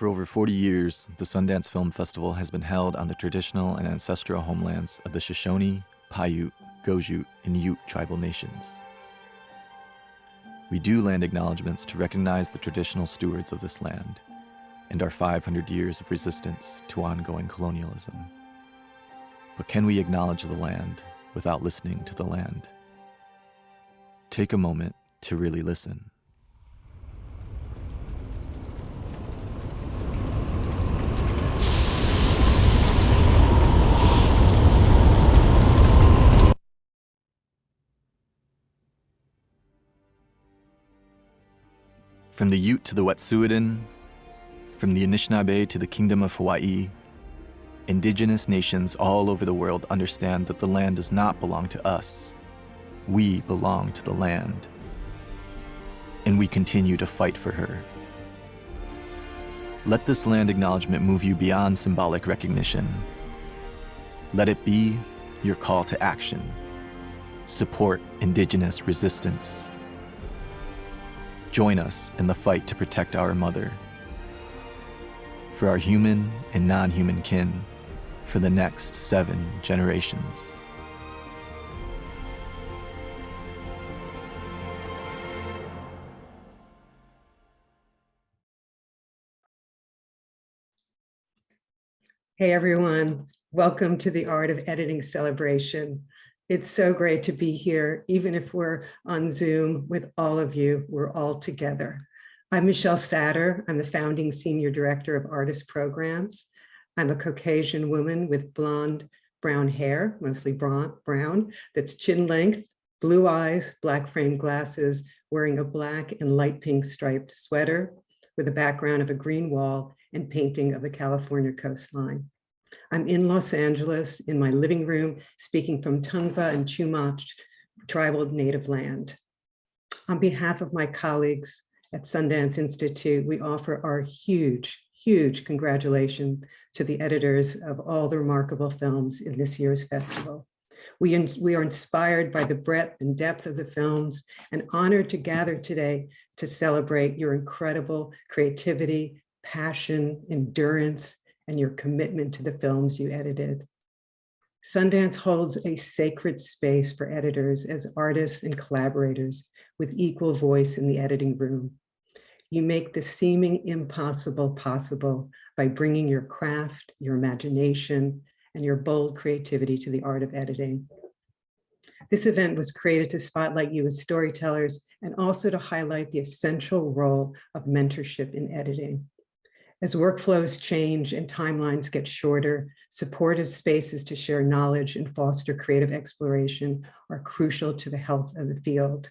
For over 40 years, the Sundance Film Festival has been held on the traditional and ancestral homelands of the Shoshone, Paiute, Gojute, and Ute tribal nations. We do land acknowledgments to recognize the traditional stewards of this land and our 500 years of resistance to ongoing colonialism. But can we acknowledge the land without listening to the land? Take a moment to really listen. From the Ute to the Wet'suwet'en, from the Anishinaabe to the Kingdom of Hawaii, indigenous nations all over the world understand that the land does not belong to us. We belong to the land, and we continue to fight for her. Let this land acknowledgement move you beyond symbolic recognition. Let it be your call to action. Support indigenous resistance. Join us in the fight to protect our mother, for our human and non-human kin, for the next 7 generations. Hey everyone, welcome to the Art of Editing celebration. It's so great to be here, even if we're on Zoom with all of you, we're all together. I'm Michelle Satter. I'm the founding Senior Director of Artist Programs. I'm a Caucasian woman with blonde, brown hair, mostly brown, that's chin length, blue eyes, black framed glasses, wearing a black and light pink striped sweater with a background of a green wall and painting of the California coastline. I'm in Los Angeles in my living room, speaking from Tongva and Chumash tribal native land. On behalf of my colleagues at Sundance Institute, we offer our huge congratulations to the editors of all the remarkable films in this year's festival. We are inspired by the breadth and depth of the films and honored to gather today to celebrate your incredible creativity, passion, endurance, and your commitment to the films you edited. Sundance holds a sacred space for editors as artists and collaborators with equal voice in the editing room. You make the seeming impossible possible by bringing your craft, your imagination, and your bold creativity to the art of editing. This event was created to spotlight you as storytellers and also to highlight the essential role of mentorship in editing. As workflows change and timelines get shorter, supportive spaces to share knowledge and foster creative exploration are crucial to the health of the field.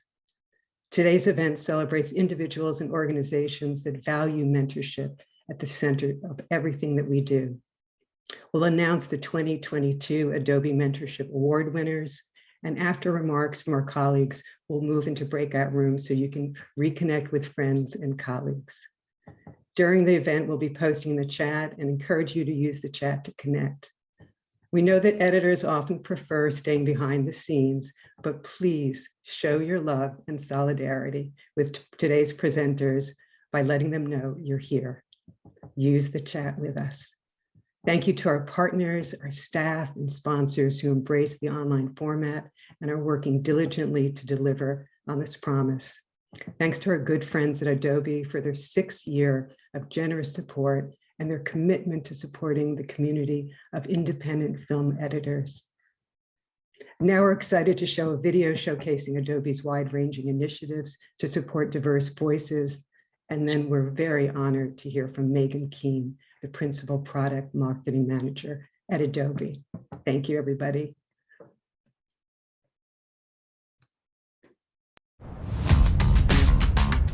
Today's event celebrates individuals and organizations that value mentorship at the center of everything that we do. We'll announce the 2022 Adobe Mentorship Award winners, and after remarks from our colleagues, we'll move into breakout rooms so you can reconnect with friends and colleagues. During the event, we'll be posting in the chat and encourage you to use the chat to connect. We know that editors often prefer staying behind the scenes, but please show your love and solidarity with today's presenters by letting them know you're here. Use the chat with us. Thank you to our partners, our staff, and sponsors who embrace the online format and are working diligently to deliver on this promise. Thanks to our good friends at Adobe for their 6th year of generous support and their commitment to supporting the community of independent film editors. Now we're excited to show a video showcasing Adobe's wide-ranging initiatives to support diverse voices. And then we're very honored to hear from Megan Keene, the Principal Product Marketing Manager at Adobe. Thank you, everybody.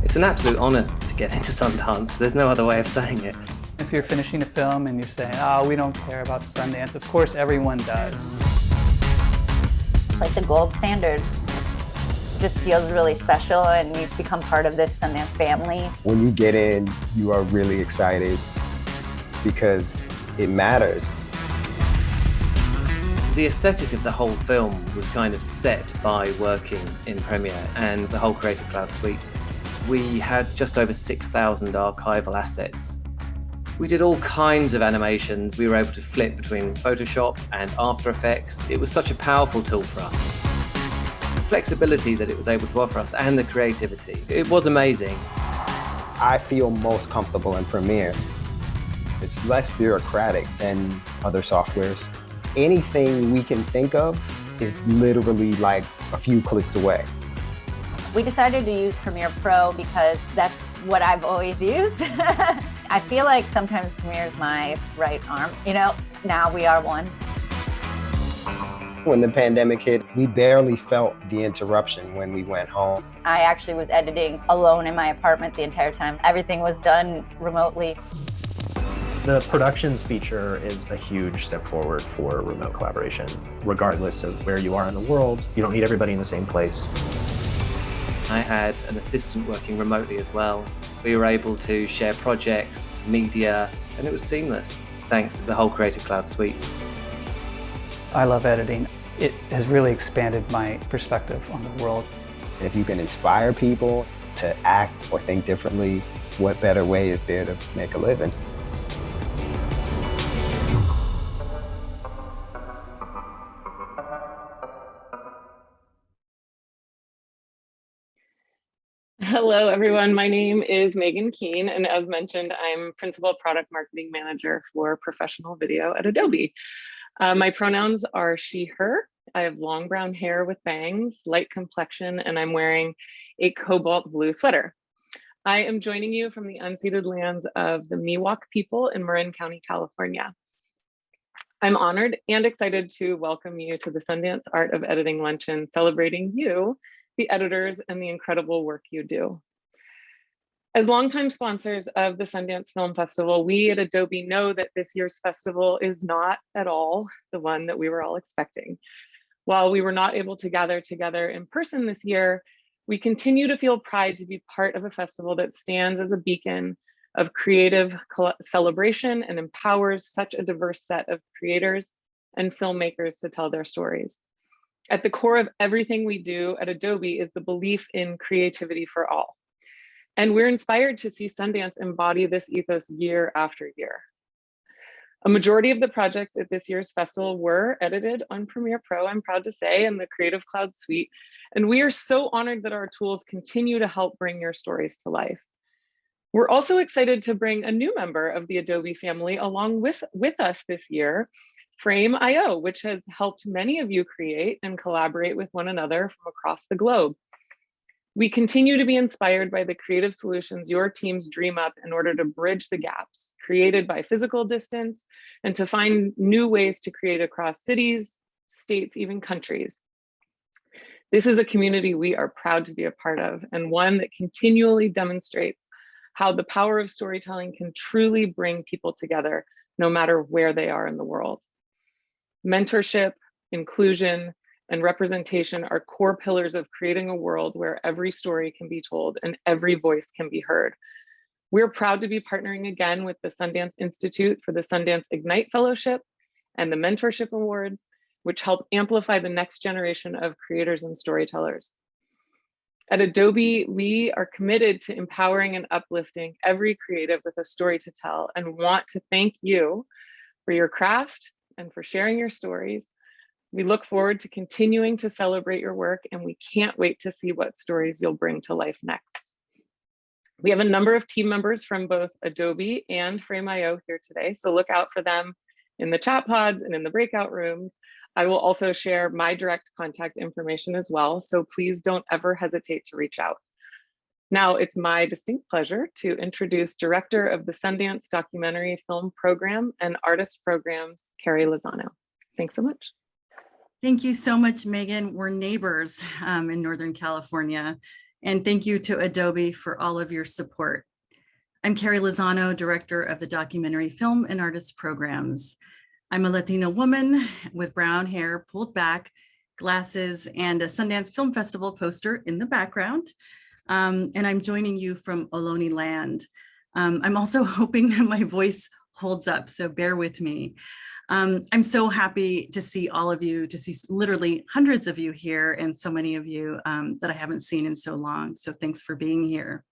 It's an absolute honor to get into Sundance. There's no other way of saying it. If you're finishing a film and you're saying, oh, we don't care about Sundance, of course everyone does. It's like the gold standard. It just feels really special and you've become part of this Sundance family. When you get in, you are really excited because it matters. The aesthetic of the whole film was kind of set by working in Premiere and the whole Creative Cloud suite. We had just over 6,000 archival assets. We did all kinds of animations. We were able to flip between Photoshop and After Effects. It was such a powerful tool for us. The flexibility that it was able to offer us and the creativity, it was amazing. I feel most comfortable in Premiere. It's less bureaucratic than other softwares. Anything we can think of is literally like a few clicks away. We decided to use Premiere Pro because that's what I've always used. I feel like sometimes Premiere is my right arm. You know, now we are one. When the pandemic hit, we barely felt the interruption when we went home. I actually was editing alone in my apartment the entire time. Everything was done remotely. The productions feature is a huge step forward for remote collaboration. Regardless of where you are in the world, you don't need everybody in the same place. I had an assistant working remotely as well. We were able to share projects, media, and it was seamless, thanks to the whole Creative Cloud suite. I love editing. It has really expanded my perspective on the world. If you can inspire people to act or think differently, what better way is there to make a living? Hello, everyone. My name is Megan Keene, and as mentioned, I'm Principal Product Marketing Manager for Professional Video at Adobe. My pronouns are she, her. I have long brown hair with bangs, light complexion, and I'm wearing a cobalt blue sweater. I am joining you from the unceded lands of the Miwok people in Marin County, California. I'm honored and excited to welcome you to the Sundance Art of Editing Luncheon, celebrating you, the editors, and the incredible work you do. As longtime sponsors of the Sundance Film Festival, we at Adobe know that this year's festival is not at all the one that we were all expecting. While we were not able to gather together in person this year, we continue to feel pride to be part of a festival that stands as a beacon of creative celebration and empowers such a diverse set of creators and filmmakers to tell their stories. At the core of everything we do at Adobe is the belief in creativity for all. And we're inspired to see Sundance embody this ethos year after year. A majority of the projects at this year's festival were edited on Premiere Pro, I'm proud to say, and the Creative Cloud suite. And we are so honored that our tools continue to help bring your stories to life. We're also excited to bring a new member of the Adobe family along with us this year, Frame.io, which has helped many of you create and collaborate with one another from across the globe. We continue to be inspired by the creative solutions your teams dream up in order to bridge the gaps created by physical distance and to find new ways to create across cities, states, even countries. This is a community we are proud to be a part of, and one that continually demonstrates how the power of storytelling can truly bring people together no matter where they are in the world. Mentorship, inclusion, and representation are core pillars of creating a world where every story can be told and every voice can be heard. We're proud to be partnering again with the Sundance Institute for the Sundance Ignite Fellowship and the Mentorship Awards, which help amplify the next generation of creators and storytellers. At Adobe, we are committed to empowering and uplifting every creative with a story to tell, and want to thank you for your craft and for sharing your stories. We look forward to continuing to celebrate your work, and we can't wait to see what stories you'll bring to life next. We have a number of team members from both Adobe and Frame.io here today, so look out for them in the chat pods and in the breakout rooms. I will also share my direct contact information as well, so please don't ever hesitate to reach out. Now it's my distinct pleasure to introduce Director of the Sundance Documentary Film Program and Artist Programs, Carrie Lozano. Thanks so much. Thank you so much, Megan. We're neighbors in Northern California. And thank you to Adobe for all of your support. I'm Carrie Lozano, Director of the Documentary Film and Artist Programs. I'm a Latina woman with brown hair pulled back, glasses, and a Sundance Film Festival poster in the background. And I'm joining you from Ohlone land. I'm also hoping that my voice holds up, so bear with me. I'm so happy to see all of you, to see literally hundreds of you here and so many of you that I haven't seen in so long. So thanks for being here.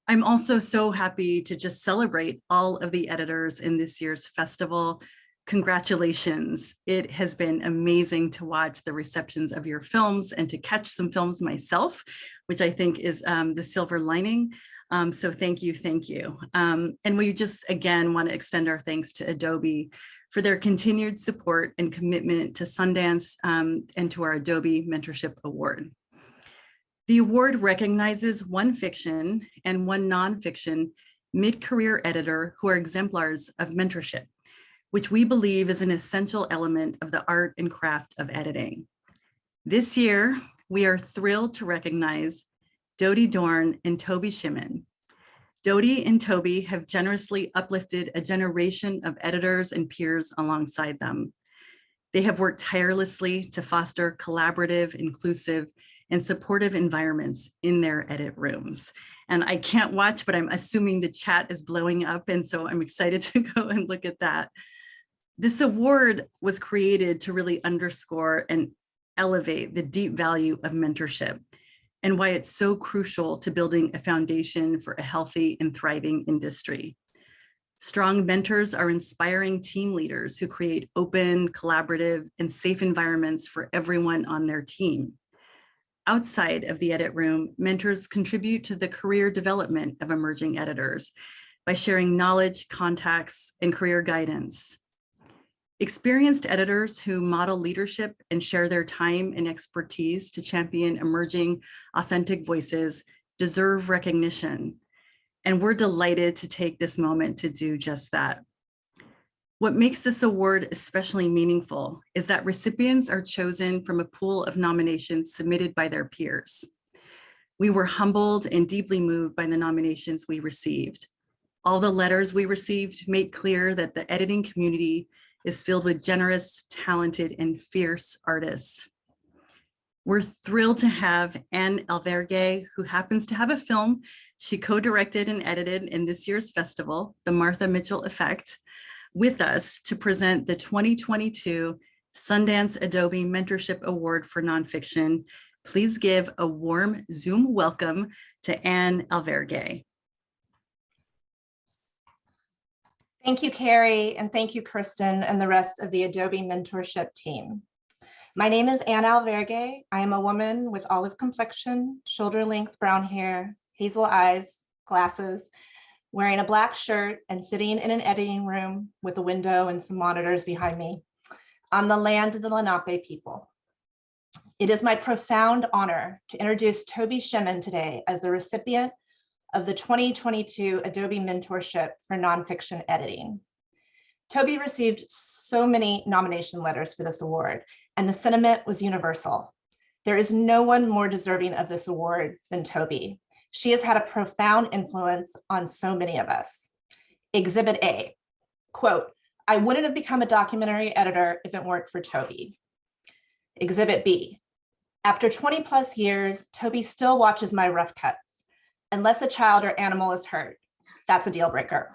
I'm also so happy to just celebrate all of the editors in this year's festival. Congratulations. It has been amazing to watch the receptions of your films and to catch some films myself, which I think is the silver lining. So thank you, thank you. And we just, again, want to extend our thanks to Adobe for their continued support and commitment to Sundance and to our Adobe Mentorship Award. The award recognizes one fiction and one nonfiction mid-career editor who are exemplars of mentorship, which we believe is an essential element of the art and craft of editing. This year, we are thrilled to recognize Dody Dorn and Toby Shimin. Dody and Toby have generously uplifted a generation of editors and peers alongside them. They have worked tirelessly to foster collaborative, inclusive, and supportive environments in their edit rooms. And I can't watch, but I'm assuming the chat is blowing up. And so I'm excited to go and look at that. This award was created to really underscore and elevate the deep value of mentorship and why it's so crucial to building a foundation for a healthy and thriving industry. Strong mentors are inspiring team leaders who create open, collaborative, and safe environments for everyone on their team. Outside of the edit room, mentors contribute to the career development of emerging editors by sharing knowledge, contacts, and career guidance. Experienced editors who model leadership and share their time and expertise to champion emerging, authentic voices deserve recognition. And we're delighted to take this moment to do just that. What makes this award especially meaningful is that recipients are chosen from a pool of nominations submitted by their peers. We were humbled and deeply moved by the nominations we received. All the letters we received make clear that the editing community is filled with generous, talented, and fierce artists. We're thrilled to have Anne Alvergue, who happens to have a film she co-directed and edited in this year's festival, The Martha Mitchell Effect, with us to present the 2022 Sundance Adobe Mentorship Award for Nonfiction. Please give a warm Zoom welcome to Anne Alvergue. Thank you, Carrie, and thank you, Kristen, and the rest of the Adobe Mentorship team. My name is Anne Alvergue. I am a woman with olive complexion, shoulder-length brown hair, hazel eyes, glasses, wearing a black shirt and sitting in an editing room with a window and some monitors behind me on the land of the Lenape people. It is my profound honor to introduce Toby Shimin today as the recipient of the 2022 Adobe Mentorship for Nonfiction Editing. Toby received so many nomination letters for this award, and the sentiment was universal. There is no one more deserving of this award than Toby. She has had a profound influence on so many of us. Exhibit A, quote, "I wouldn't have become a documentary editor if it weren't for Toby." Exhibit B, after 20 plus years, Toby still watches my rough cuts. Unless a child or animal is hurt, that's a deal breaker.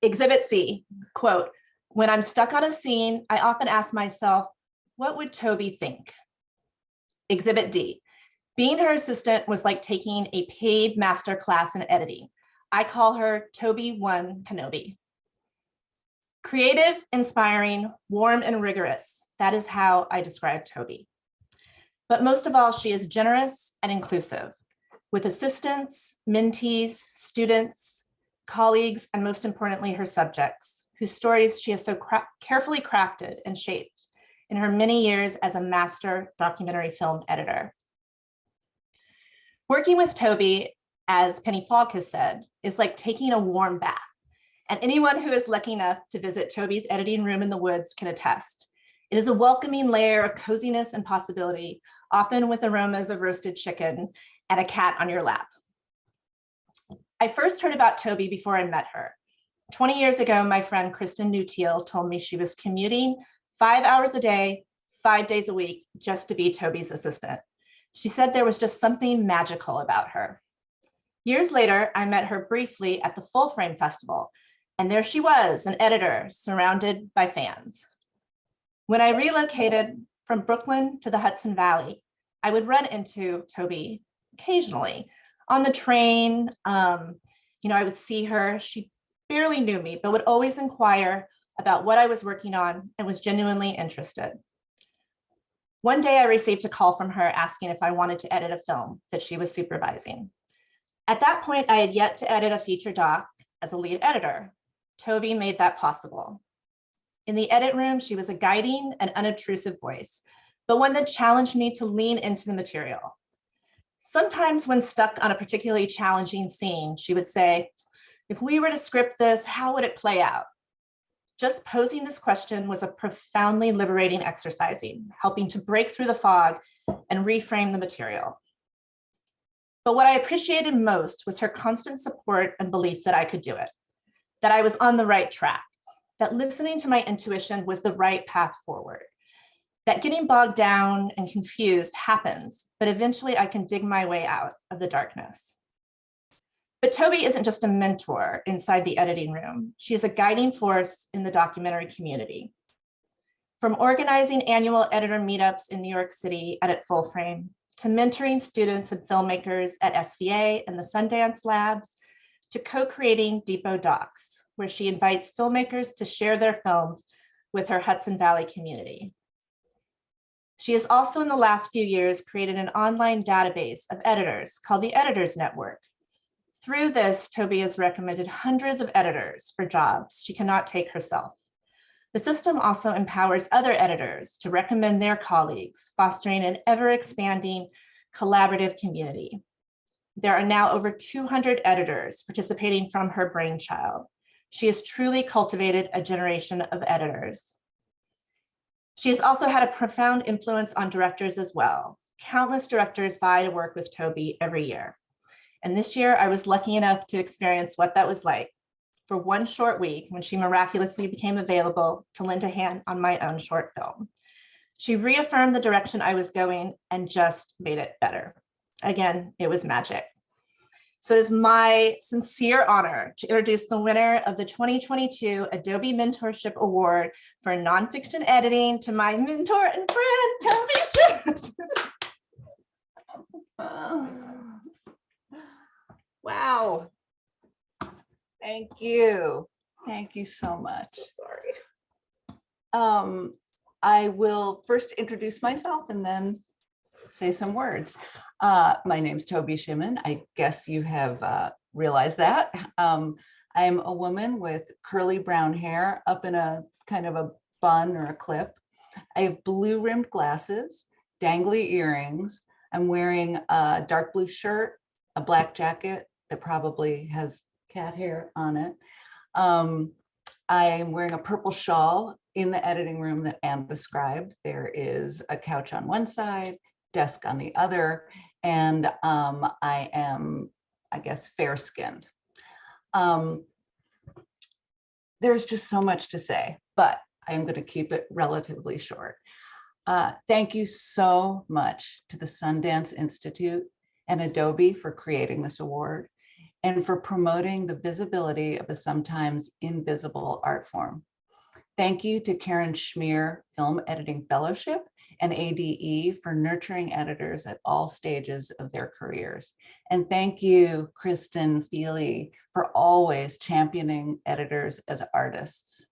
Exhibit C, quote, "When I'm stuck on a scene, I often ask myself, what would Toby think?" Exhibit D, being her assistant was like taking a paid master class in editing. I call her Toby 1 Kenobi. Creative, inspiring, warm, and rigorous. That is how I describe Toby. But most of all, she is generous and inclusive, with assistants, mentees, students, colleagues, and most importantly, her subjects, whose stories she has so carefully crafted and shaped in her many years as a master documentary film editor. Working with Toby, as Penny Falk has said, is like taking a warm bath. And anyone who is lucky enough to visit Toby's editing room in the woods can attest. It is a welcoming layer of coziness and possibility, often with aromas of roasted chicken and a cat on your lap. I first heard about Toby before I met her. 20 years ago, my friend Kristen Newteal told me she was commuting 5 hours a day, 5 days a week, just to be Toby's assistant. She said there was just something magical about her. Years later, I met her briefly at the Full Frame Festival, and there she was, an editor surrounded by fans. When I relocated from Brooklyn to the Hudson Valley, I would run into Toby occasionally On the train, I would see her. She barely knew me, but would always inquire about what I was working on and was genuinely interested. One day I received a call from her asking if I wanted to edit a film that she was supervising. At that point, I had yet to edit a feature doc as a lead editor. Toby made that possible. In the edit room, she was a guiding and unobtrusive voice, but one that challenged me to lean into the material. Sometimes when stuck on a particularly challenging scene, she would say, if we were to script this, how would it play out? Just posing this question was a profoundly liberating exercise, helping to break through the fog and reframe the material. But what I appreciated most was her constant support and belief that I could do it, that I was on the right track, that listening to my intuition was the right path forward, that getting bogged down and confused happens, but eventually I can dig my way out of the darkness. But Toby isn't just a mentor inside the editing room. She is a guiding force in the documentary community. From organizing annual editor meetups in New York City and at Full Frame, to mentoring students and filmmakers at SVA and the Sundance Labs, to co-creating Depot Docs, where she invites filmmakers to share their films with her Hudson Valley community. She has also in the last few years created an online database of editors called the Editors Network. Through this, Toby has recommended hundreds of editors for jobs she cannot take herself. The system also empowers other editors to recommend their colleagues, fostering an ever-expanding collaborative community. There are now over 200 editors participating from her brainchild. She has truly cultivated a generation of editors. She has also had a profound influence on directors as well. Countless directors vie to work with Toby every year. And this year, I was lucky enough to experience what that was like for one short week when she miraculously became available to lend a hand on my own short film. She reaffirmed the direction I was going and just made it better. Again, it was magic. So it is my sincere honor to introduce the winner of the 2022 Adobe Mentorship Award for Nonfiction Editing to my mentor and friend, Toby Shimin. Wow. Thank you. Thank you so much. So sorry. I will first introduce myself and then say some words. My name's Toby Shimin. I guess you have realized that. I'm a woman with curly brown hair up in a kind of a bun or a clip. I have blue rimmed glasses, dangly earrings. I'm wearing a dark blue shirt, a black jacket that probably has cat hair on it. I'm wearing a purple shawl in the editing room that Anne described. There is a couch on one side, desk on the other, and I am, I guess, fair-skinned. There's just so much to say, but I'm going to keep it relatively short. Thank you so much to the Sundance Institute and Adobe for creating this award and for promoting the visibility of a sometimes invisible art form. Thank you to Karen Schmeer Film Editing Fellowship and ADE for nurturing editors at all stages of their careers. And thank you, Kristen Feely, for always championing editors as artists.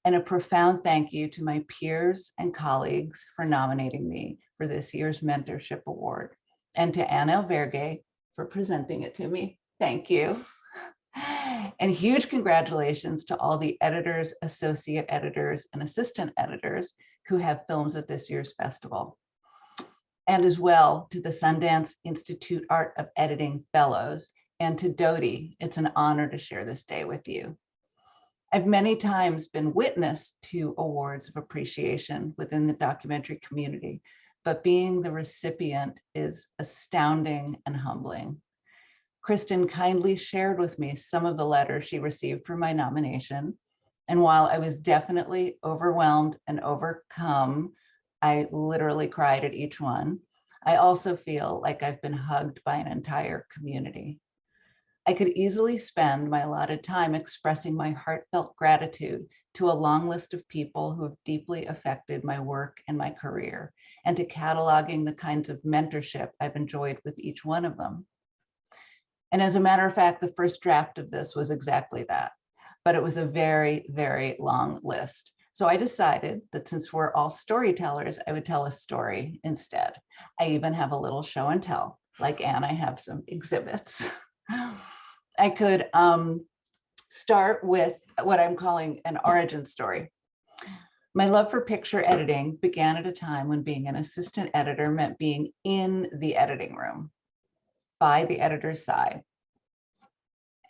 And a profound thank you to my peers and colleagues for nominating me for this year's Mentorship Award, and to Anne Alvergue for presenting it to me. Thank you. And huge congratulations to all the editors, associate editors, and assistant editors who have films at this year's festival. And as well to the Sundance Institute Art of Editing Fellows, and to Dody. It's an honor to share this day with you. I've many times been witness to awards of appreciation within the documentary community, but being the recipient is astounding and humbling. Kristen kindly shared with me some of the letters she received for my nomination. And while I was definitely overwhelmed and overcome, I literally cried at each one. I also feel like I've been hugged by an entire community. I could easily spend my allotted time expressing my heartfelt gratitude to a long list of people who have deeply affected my work and my career, and to cataloging the kinds of mentorship I've enjoyed with each one of them. And as a matter of fact, the first draft of this was exactly that, but it was a very, very long list. So I decided that since we're all storytellers, I would tell a story instead. I even have a little show and tell, like Anne, I have some exhibits. I could start with what I'm calling an origin story. My love for picture editing began at a time when being an assistant editor meant being in the editing room by the editor's side.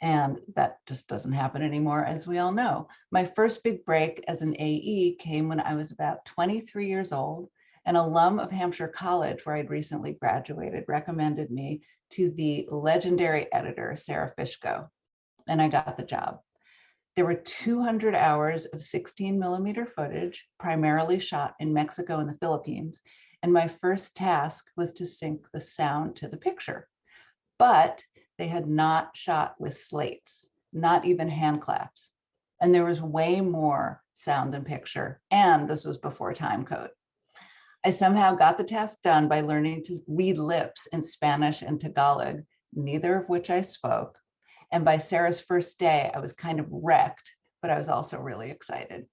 And that just doesn't happen anymore, as we all know. My first big break as an AE came when I was about 23 years old. An alum of Hampshire College, where I'd recently graduated, recommended me to the legendary editor, Sarah Fishko, and I got the job. There were 200 hours of 16mm footage, primarily shot in Mexico and the Philippines, and my first task was to sync the sound to the picture. But they had not shot with slates, not even hand claps. And there was way more sound than picture, and this was before time code. I somehow got the task done by learning to read lips in Spanish and Tagalog, neither of which I spoke. And by Sarah's first day, I was kind of wrecked, but I was also really excited.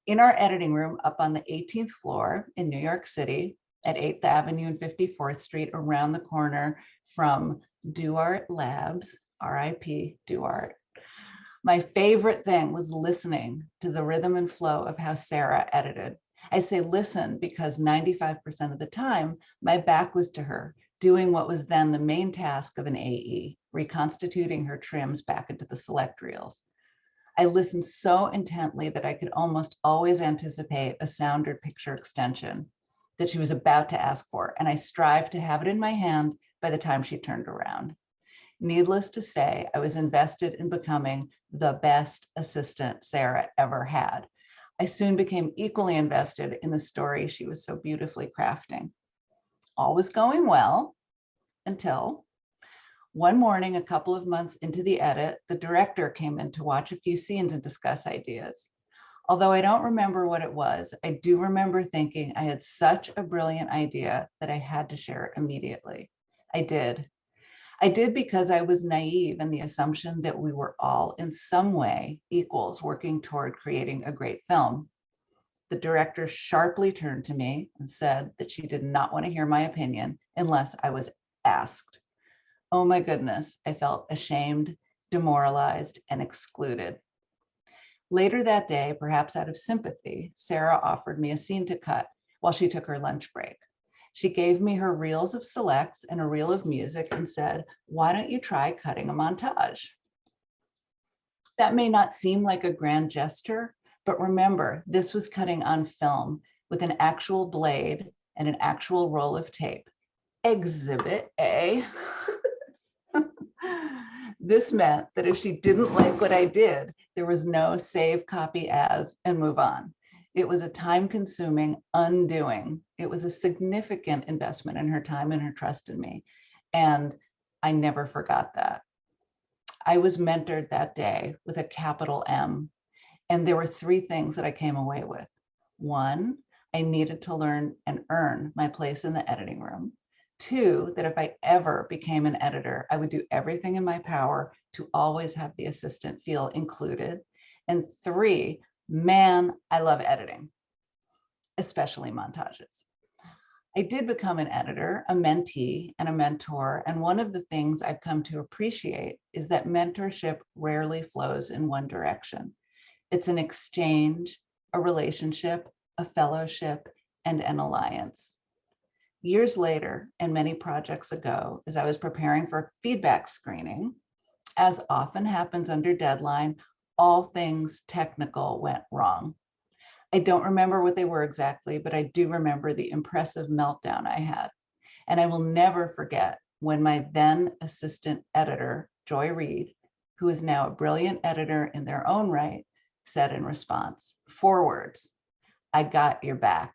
In our editing room up on the 18th floor in New York City at 8th Avenue and 54th Street, around the corner from Duart Labs, RIP Duart. My favorite thing was listening to the rhythm and flow of how Sarah edited. I say listen because 95% of the time, my back was to her, doing what was then the main task of an AE, reconstituting her trims back into the select reels. I listened so intently that I could almost always anticipate a sound or picture extension that she was about to ask for, and I strived to have it in my hand by the time she turned around. Needless to say, I was invested in becoming the best assistant Sarah ever had. I soon became equally invested in the story she was so beautifully crafting. All was going well until one morning, a couple of months into the edit, the director came in to watch a few scenes and discuss ideas. Although I don't remember what it was, I do remember thinking I had such a brilliant idea that I had to share it immediately. I did. I did because I was naive in the assumption that we were all in some way equals working toward creating a great film. The director sharply turned to me and said that she did not want to hear my opinion unless I was asked. Oh my goodness, I felt ashamed, demoralized, and excluded. Later that day, perhaps out of sympathy, Sarah offered me a scene to cut while she took her lunch break. She gave me her reels of selects and a reel of music and said, why don't you try cutting a montage? That may not seem like a grand gesture, but remember, this was cutting on film with an actual blade and an actual roll of tape. Exhibit A. This meant that if she didn't like what I did, there was no save, copy as, and move on. It was a time-consuming undoing. It was a significant investment in her time and her trust in me. And I never forgot that. I was mentored that day with a capital M. And there were three things that I came away with. One, I needed to learn and earn my place in the editing room. Two, that if I ever became an editor, I would do everything in my power to always have the assistant feel included. And three, man, I love editing, especially montages. I did become an editor, a mentee, and a mentor. And one of the things I've come to appreciate is that mentorship rarely flows in one direction. It's an exchange, a relationship, a fellowship, and an alliance. Years later, and many projects ago, as I was preparing for feedback screening, as often happens under deadline, all things technical went wrong. I don't remember what they were exactly, but I do remember the impressive meltdown I had. And I will never forget when my then assistant editor, Joy Reed, who is now a brilliant editor in their own right, said in response, 4 words, I got your back.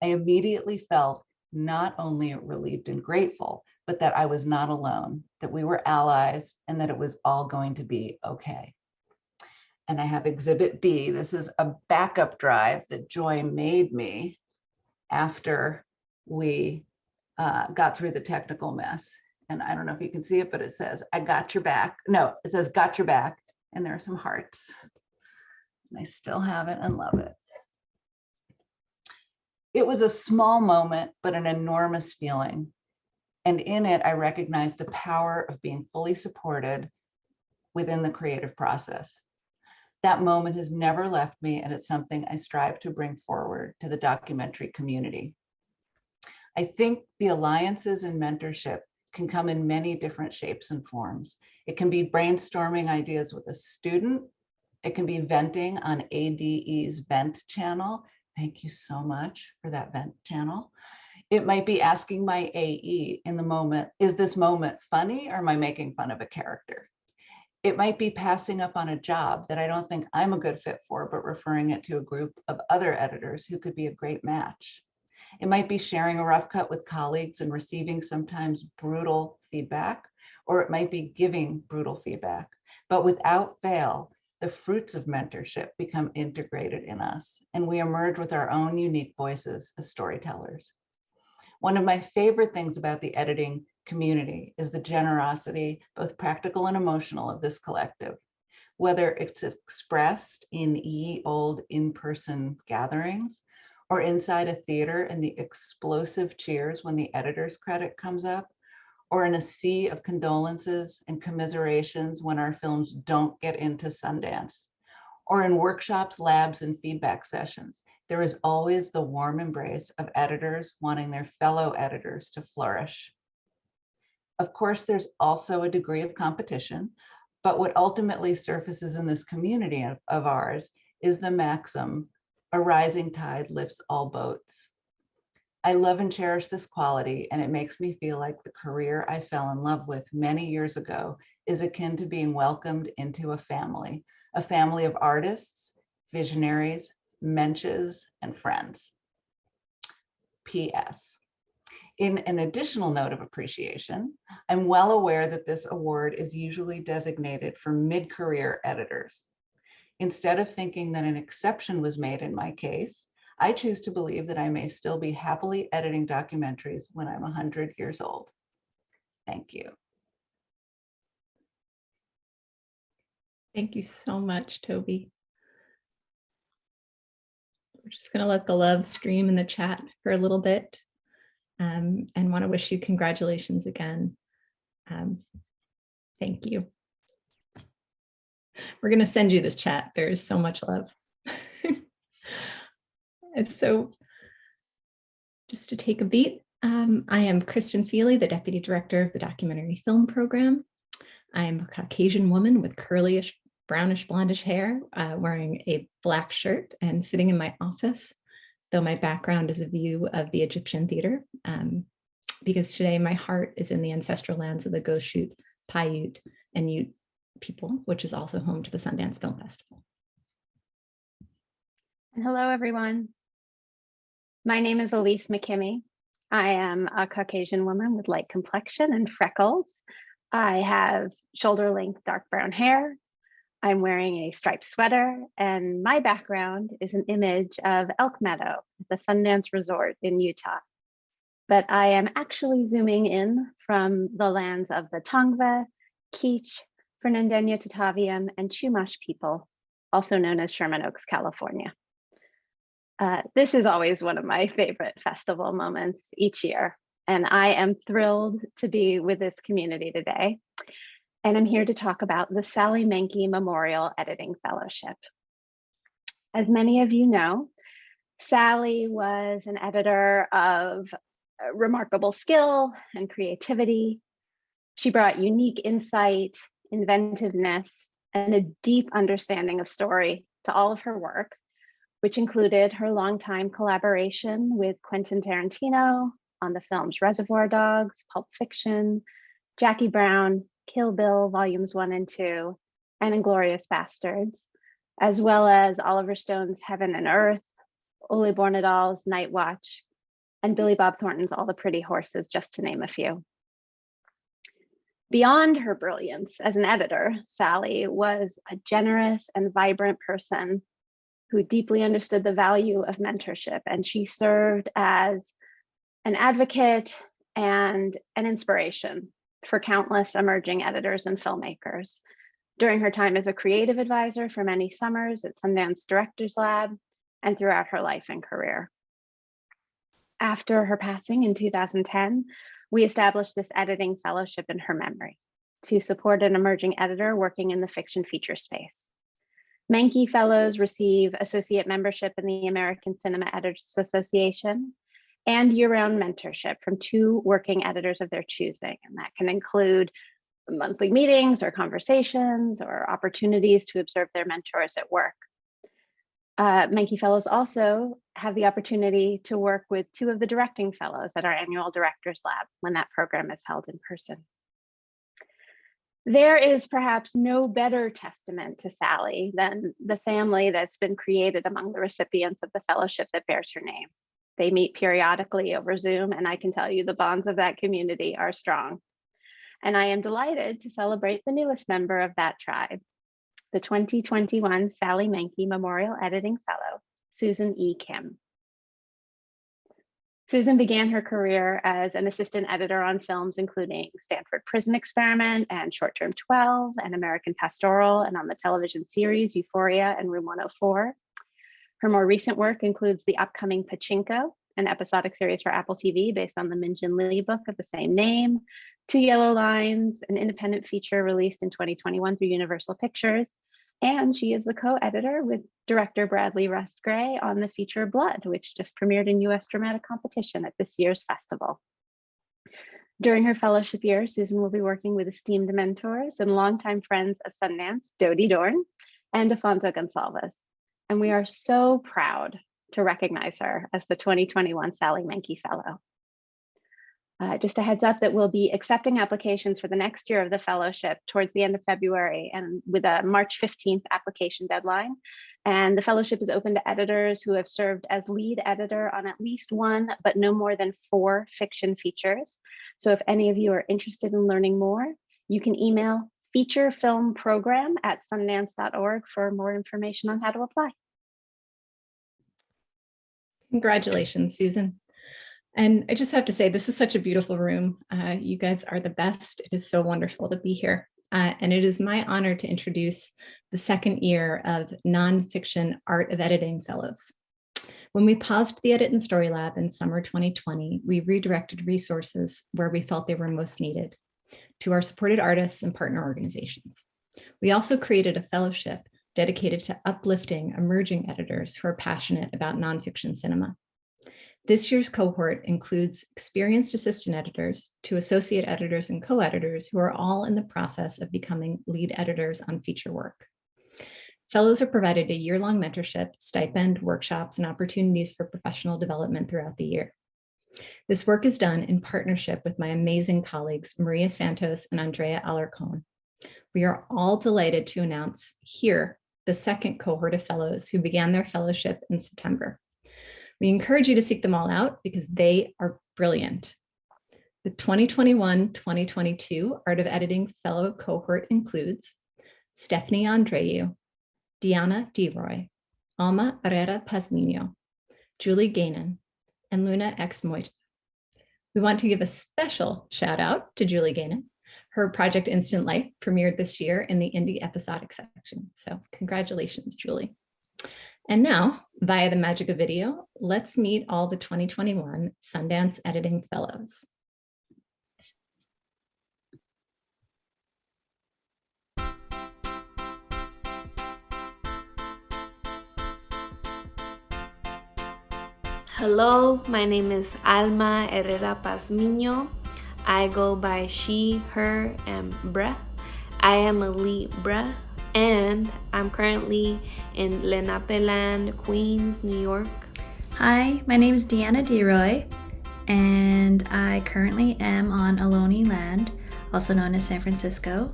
I immediately felt not only relieved and grateful, but that I was not alone, that we were allies, and that it was all going to be okay. And I have exhibit B. This is a backup drive that Joy made me after we got through the technical mess. And I don't know if you can see it, but it says, I got your back. No, it says, got your back. And there are some hearts. And I still have it and love it. It was a small moment, but an enormous feeling. And in it, I recognized the power of being fully supported within the creative process. That moment has never left me, and it's something I strive to bring forward to the documentary community. I think the alliances and mentorship can come in many different shapes and forms. It can be brainstorming ideas with a student. It can be venting on ADE's vent channel. Thank you so much for that vent channel. It might be asking my AE in the moment, is this moment funny or am I making fun of a character? It might be passing up on a job that I don't think I'm a good fit for, but referring it to a group of other editors who could be a great match. It might be sharing a rough cut with colleagues and receiving sometimes brutal feedback, or it might be giving brutal feedback. But without fail, the fruits of mentorship become integrated in us, and we emerge with our own unique voices as storytellers. One of my favorite things about the editing community is the generosity, both practical and emotional, of this collective. Whether it's expressed in ye old in-person gatherings, or inside a theater and the explosive cheers when the editor's credit comes up, or in a sea of condolences and commiserations when our films don't get into Sundance, or in workshops, labs, and feedback sessions. There is always the warm embrace of editors wanting their fellow editors to flourish. Of course, there's also a degree of competition, but what ultimately surfaces in this community of ours is the maxim, a rising tide lifts all boats. I love and cherish this quality, and it makes me feel like the career I fell in love with many years ago is akin to being welcomed into a family of artists, visionaries, mensches, and friends. P.S. In an additional note of appreciation, I'm well aware that this award is usually designated for mid-career editors. Instead of thinking that an exception was made in my case, I choose to believe that I may still be happily editing documentaries when I'm 100 years old. Thank you. Thank you so much, Toby. We're just going to let the love stream in the chat for a little bit, and want to wish you congratulations again. Thank you. We're going to send you this chat. There is so much love. And so just to take a beat, I am Kristen Feely, the Deputy Director of the Documentary Film Program. I am a Caucasian woman with curlyish, brownish, blondish hair, wearing a black shirt and sitting in my office, though my background is a view of the Egyptian theater, because today my heart is in the ancestral lands of the Goshute, Paiute, and Ute people, which is also home to the Sundance Film Festival. Hello, everyone. My name is Elise McKimmey. I am a Caucasian woman with light complexion and freckles. I have shoulder-length dark brown hair. I'm wearing a striped sweater, and my background is an image of Elk Meadow, the Sundance Resort in Utah. But I am actually zooming in from the lands of the Tongva, Kizh, Fernandeño Tataviam, and Chumash people, also known as Sherman Oaks, California. This is always one of my favorite festival moments each year, and I am thrilled to be with this community today. And I'm here to talk about the Sally Menke Memorial Editing Fellowship. As many of you know, Sally was an editor of remarkable skill and creativity. She brought unique insight, inventiveness, and a deep understanding of story to all of her work, which included her longtime collaboration with Quentin Tarantino on the films Reservoir Dogs, Pulp Fiction, Jackie Brown, Kill Bill Volumes 1 and 2, and Inglourious Bastards, as well as Oliver Stone's Heaven and Earth, Ole Bornedal's Night Watch, and Billy Bob Thornton's All the Pretty Horses, just to name a few. Beyond her brilliance as an editor, Sally was a generous and vibrant person who deeply understood the value of mentorship, and she served as an advocate and an inspiration for countless emerging editors and filmmakers. During her time as a creative advisor for many summers at Sundance Directors Lab and throughout her life and career. After her passing in 2010, we established this editing fellowship in her memory to support an emerging editor working in the fiction feature space. Menke Fellows receive associate membership in the American Cinema Editors Association and year-round mentorship from 2 working editors of their choosing. And that can include monthly meetings or conversations or opportunities to observe their mentors at work. Menke Fellows also have the opportunity to work with 2 of the directing fellows at our annual Directors Lab when that program is held in person. There is perhaps no better testament to Sally than the family that's been created among the recipients of the fellowship that bears her name. They meet periodically over Zoom, and I can tell you the bonds of that community are strong. And I am delighted to celebrate the newest member of that tribe, the 2021 Sally Menke Memorial Editing Fellow, Susan E. Kim. Susan began her career as an assistant editor on films, including Stanford Prison Experiment and Short Term 12 and American Pastoral, and on the television series Euphoria and Room 104. Her more recent work includes the upcoming Pachinko, an episodic series for Apple TV based on the Min Jin Lee book of the same name, 2 Yellow Lines, an independent feature released in 2021 through Universal Pictures, and she is the co-editor with director Bradley Rust Gray on the feature Blood, which just premiered in U.S. dramatic competition at this year's festival. During her fellowship year, Susan will be working with esteemed mentors and longtime friends of Sundance, Dody Dorn and Afonso Gonçalves. And we are so proud to recognize her as the 2021 Sally Menke Fellow. Just a heads up that we'll be accepting applications for the next year of the fellowship towards the end of February, and with a March 15th application deadline. And the fellowship is open to editors who have served as lead editor on at least 1, but no more than 4 fiction features. So if any of you are interested in learning more, you can email featurefilmprogram@sundance.org for more information on how to apply. Congratulations, Susan. And I just have to say, this is such a beautiful room. You guys are the best. It is so wonderful to be here. And it is my honor to introduce the 2nd year of Nonfiction Art of Editing Fellows. When we paused the Edit and Story Lab in summer 2020, we redirected resources where we felt they were most needed, to our supported artists and partner organizations. We also created a fellowship dedicated to uplifting emerging editors who are passionate about nonfiction cinema. This year's cohort includes experienced assistant editors to associate editors and co-editors who are all in the process of becoming lead editors on feature work. Fellows are provided a year-long mentorship, stipend, workshops, and opportunities for professional development throughout the year. This work is done in partnership with my amazing colleagues, Maria Santos and Andrea Alarcon. We are all delighted to announce here the 2nd cohort of fellows who began their fellowship in September. We encourage you to seek them all out because they are brilliant. The 2021-2022 Art of Editing Fellow cohort includes Stephanie Andreu, Diana DeRoy, Alma Herrera Pazmiño, Julie Gainan, and Luna X. Moita. We want to give a special shout out to Julie Gainan. Her project Instant Life premiered this year in the indie episodic section. So congratulations, Julie. And now, via the magic of video, let's meet all the 2021 Sundance Editing Fellows. Hello, my name is Alma Herrera Pazmiño. I go by she, her, and bruh. I am a Libra, and I'm currently in Lenapeland, Queens, New York. Hi, my name is Deanna DeRoy, and I currently am on Ohlone land, also known as San Francisco.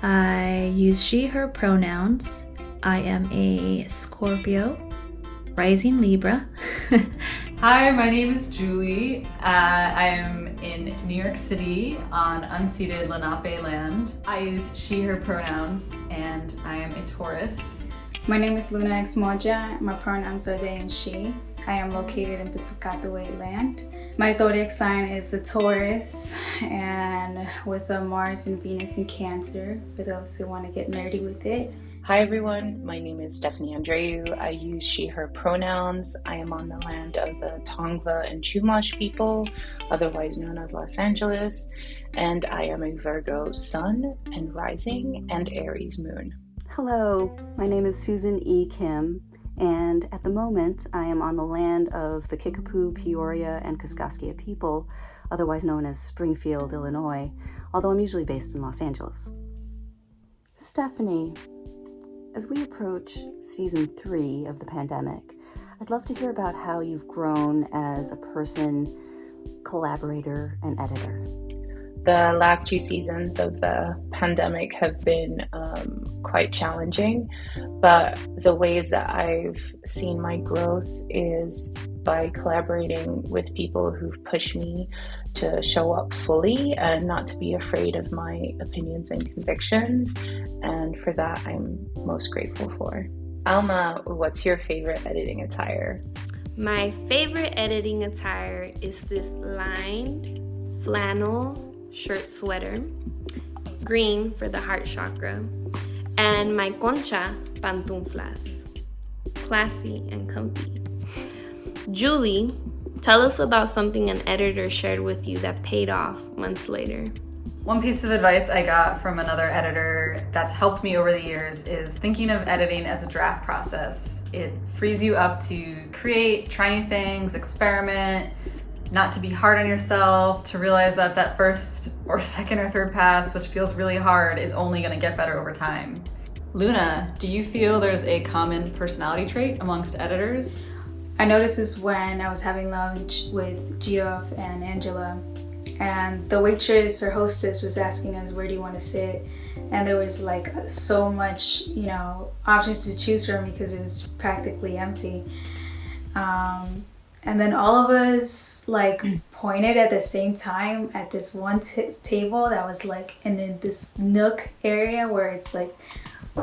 I use she, her pronouns. I am a Scorpio, rising Libra. Hi, my name is Julie. I am in New York City on unceded Lenape land. I use she, her pronouns, and I am a Taurus. My name is Luna X. Moja. My pronouns are they and she. I am located in Piscataway land. My zodiac sign is a Taurus, and with a Mars and Venus in Cancer, for those who want to get nerdy with it. Hi everyone, my name is Stephanie Andreu. I use she, her pronouns. I am on the land of the Tongva and Chumash people, otherwise known as Los Angeles, and I am a Virgo sun and rising and Aries moon. Hello, my name is Susan E. Kim, and at the moment I am on the land of the Kickapoo, Peoria, and Kaskaskia people, otherwise known as Springfield, Illinois, although I'm usually based in Los Angeles. Stephanie, as we approach season 3 of the pandemic, I'd love to hear about how you've grown as a person, collaborator, and editor. The last 2 seasons of the pandemic have been quite challenging, but the ways that I've seen my growth is by collaborating with people who've pushed me to show up fully and not to be afraid of my opinions and convictions, and for that I'm most grateful for. Alma, what's your favorite editing attire? My favorite editing attire is this lined flannel shirt sweater, green for the heart chakra, and my concha pantuflas, classy and comfy. Julie, tell us about something an editor shared with you that paid off months later. One piece of advice I got from another editor that's helped me over the years is thinking of editing as a draft process. It frees you up to create, try new things, experiment, not to be hard on yourself, to realize that that first or second or third pass, which feels really hard, is only going to get better over time. Luna, do you feel there's a common personality trait amongst editors? I noticed this when I was having lunch with Geoff and Angela, and the waitress or hostess was asking us, where do you want to sit? And there was like so much, options to choose from because it was practically empty. And then all of us pointed at the same time at this one table that was in this nook area where it's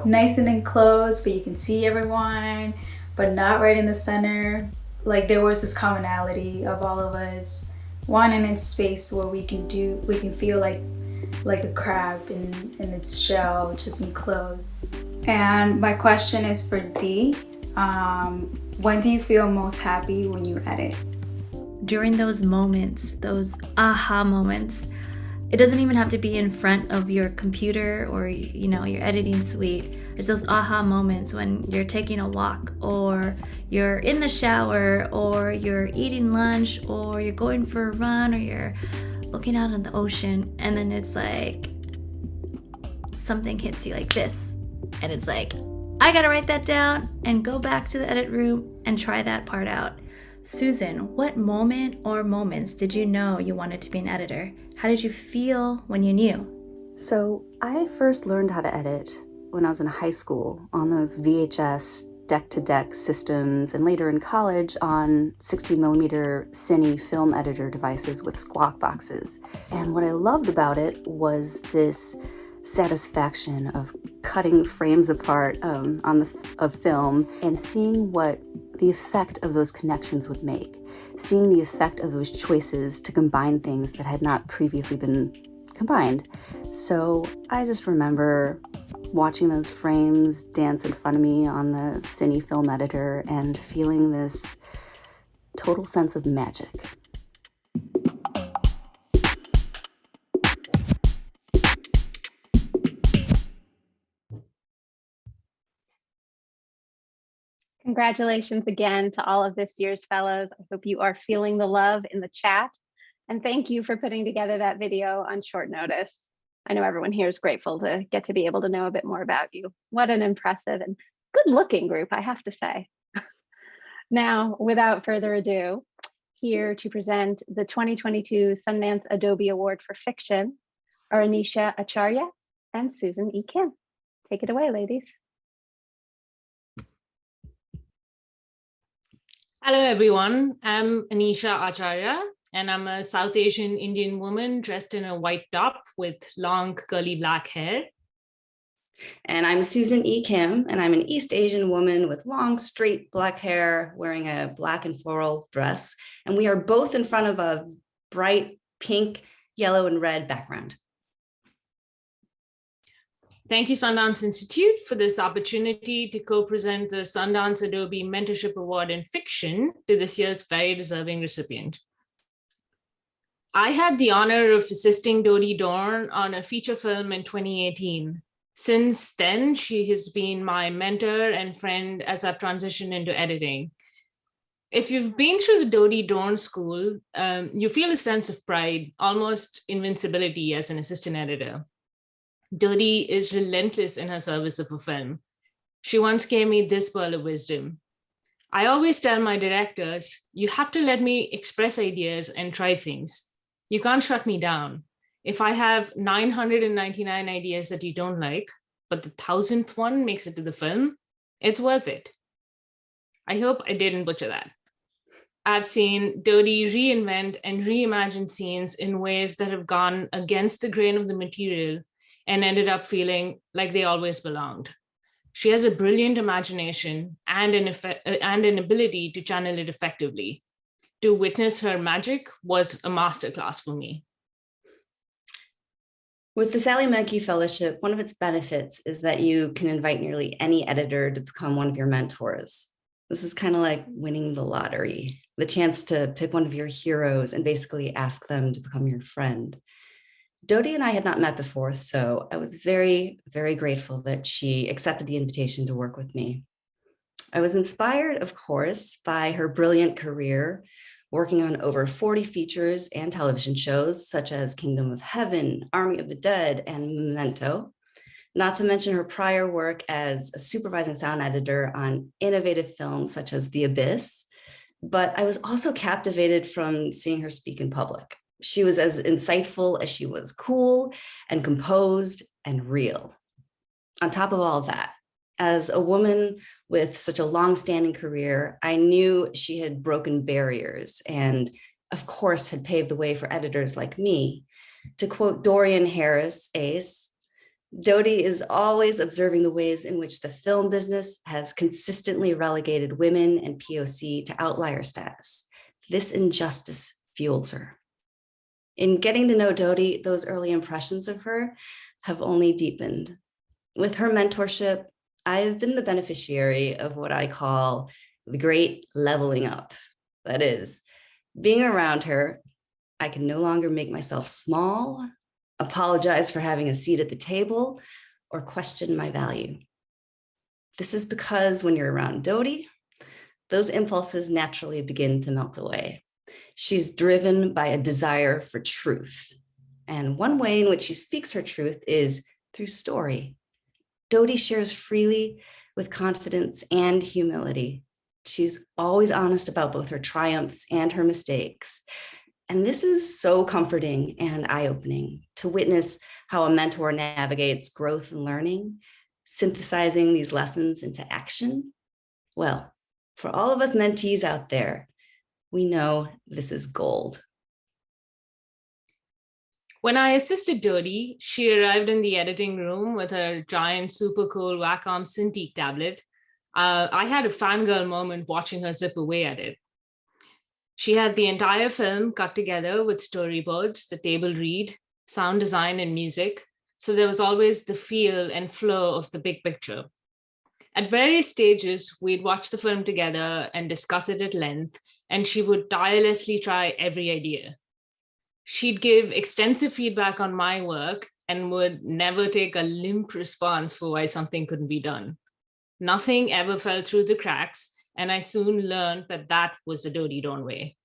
nice and enclosed, but you can see everyone, but not right in the center. There was this commonality of all of us wanting in space where we can feel like a crab in its shell, just enclosed. And my question is for Dee. When do you feel most happy when you edit? During those moments, those aha moments, it doesn't even have to be in front of your computer or your editing suite. It's those aha moments when you're taking a walk, or you're in the shower, or you're eating lunch, or you're going for a run, or you're looking out on the ocean, and then it's something hits you like this, and it's I gotta write that down and go back to the edit room and try that part out. Susan, what moment or moments did you know you wanted to be an editor? How did you feel when you knew? So I first learned how to edit when I was in high school on those VHS deck-to-deck systems, and later in college on 16mm cine film editor devices with squawk boxes. And what I loved about it was this satisfaction of cutting frames apart of film and seeing what the effect of those connections would make, seeing the effect of those choices to combine things that had not previously been combined. So I just remember watching those frames dance in front of me on the cine film editor and feeling this total sense of magic. Congratulations again to all of this year's fellows. I hope you are feeling the love in the chat. And thank you for putting together that video on short notice. I know everyone here is grateful to get to be able to know a bit more about you. What an impressive and good looking group, I have to say. Now, without further ado, here to present the 2022 Sundance Adobe Award for Fiction are Anisha Acharya and Susan E. Kim. Take it away, ladies. Hello, everyone. I'm Anisha Acharya, and I'm a South Asian Indian woman dressed in a white top with long curly black hair. And I'm Susan E. Kim, and I'm an East Asian woman with long, straight black hair, wearing a black and floral dress. And we are both in front of a bright pink, yellow, and red background. Thank you, Sundance Institute, for this opportunity to co-present the Sundance Adobe Mentorship Award in Fiction to this year's very deserving recipient. I had the honor of assisting Dody Dorn on a feature film in 2018. Since then, she has been my mentor and friend as I've transitioned into editing. If you've been through the Dody Dorn school, you feel a sense of pride, almost invincibility as an assistant editor. Dody is relentless in her service of a film. She once gave me this pearl of wisdom. I always tell my directors, you have to let me express ideas and try things. You can't shut me down. If I have 999 ideas that you don't like, but the 1000th one makes it to the film, it's worth it. I hope I didn't butcher that. I've seen Dody reinvent and reimagine scenes in ways that have gone against the grain of the material and ended up feeling like they always belonged. She has a brilliant imagination and an ability to channel it effectively. To witness her magic was a masterclass for me. With the Sally Menke Fellowship, one of its benefits is that you can invite nearly any editor to become one of your mentors. This is kind of like winning the lottery, the chance to pick one of your heroes and basically ask them to become your friend. Dody and I had not met before, so I was very, very grateful that she accepted the invitation to work with me. I was inspired, of course, by her brilliant career, working on over 40 features and television shows such as Kingdom of Heaven, Army of the Dead, and Memento, not to mention her prior work as a supervising sound editor on innovative films such as The Abyss. But I was also captivated from seeing her speak in public. She was as insightful as she was cool and composed and real. On top of all of that, as a woman with such a long-standing career, I knew she had broken barriers and, of course, had paved the way for editors like me. To quote Dorian Harris, Ace, Dody is always observing the ways in which the film business has consistently relegated women and POC to outlier status. This injustice fuels her. In getting to know Dody, those early impressions of her have only deepened. With her mentorship, I've been the beneficiary of what I call the great leveling up. That is, being around her, I can no longer make myself small, apologize for having a seat at the table, or question my value. This is because when you're around Dody, those impulses naturally begin to melt away. She's driven by a desire for truth. And one way in which she speaks her truth is through story. Dody shares freely with confidence and humility. She's always honest about both her triumphs and her mistakes. And this is so comforting and eye-opening to witness how a mentor navigates growth and learning, synthesizing these lessons into action. Well, for all of us mentees out there, we know this is gold. When I assisted Dody, she arrived in the editing room with her giant, super cool Wacom Cintiq tablet. I had a fangirl moment watching her zip away at it. She had the entire film cut together with storyboards, the table read, sound design, and music. So there was always the feel and flow of the big picture. At various stages, we'd watch the film together and discuss it at length, and she would tirelessly try every idea. She'd give extensive feedback on my work and would never take a limp response for why something couldn't be done. Nothing ever fell through the cracks, and I soon learned that that was the Dody Dorn way.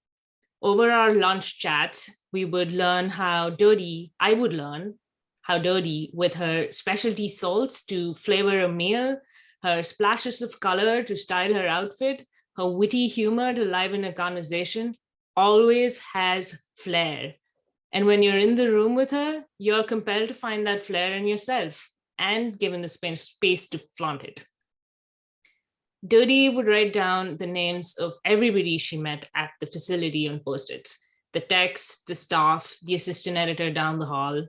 Over our lunch chats, I would learn how Dody, with her specialty salts to flavor a meal, her splashes of color to style her outfit, her witty humor to liven a conversation, always has flair. And when you're in the room with her, you're compelled to find that flair in yourself and given the space to flaunt it. Dody would write down the names of everybody she met at the facility on Post-its, the techs, the staff, the assistant editor down the hall.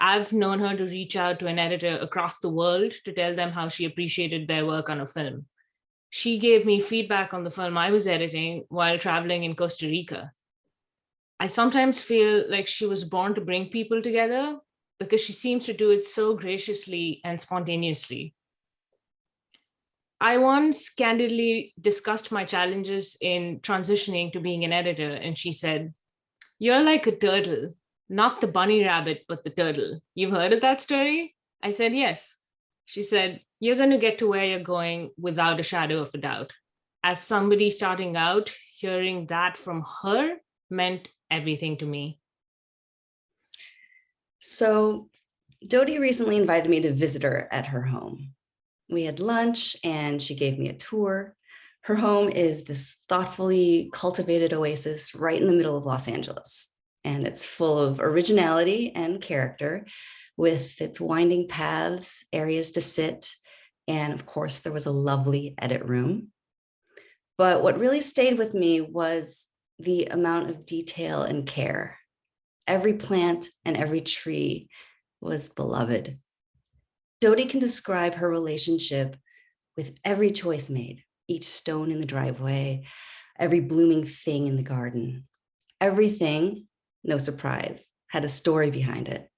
I've known her to reach out to an editor across the world to tell them how she appreciated their work on a film. She gave me feedback on the film I was editing while traveling in Costa Rica. I sometimes feel like she was born to bring people together because she seems to do it so graciously and spontaneously. I once candidly discussed my challenges in transitioning to being an editor, and she said, "You're like a turtle, not the bunny rabbit, but the turtle. You've heard of that story?" I said, "Yes." She said, "You're going to get to where you're going without a shadow of a doubt." As somebody starting out, hearing that from her meant everything to me. So Dody recently invited me to visit her at her home. We had lunch and she gave me a tour. Her home is this thoughtfully cultivated oasis right in the middle of Los Angeles. And it's full of originality and character, with its winding paths, areas to sit, and of course, there was a lovely edit room. But what really stayed with me was the amount of detail and care. Every plant and every tree was beloved. Dody can describe her relationship with every choice made, each stone in the driveway, every blooming thing in the garden. Everything, no surprise, had a story behind it.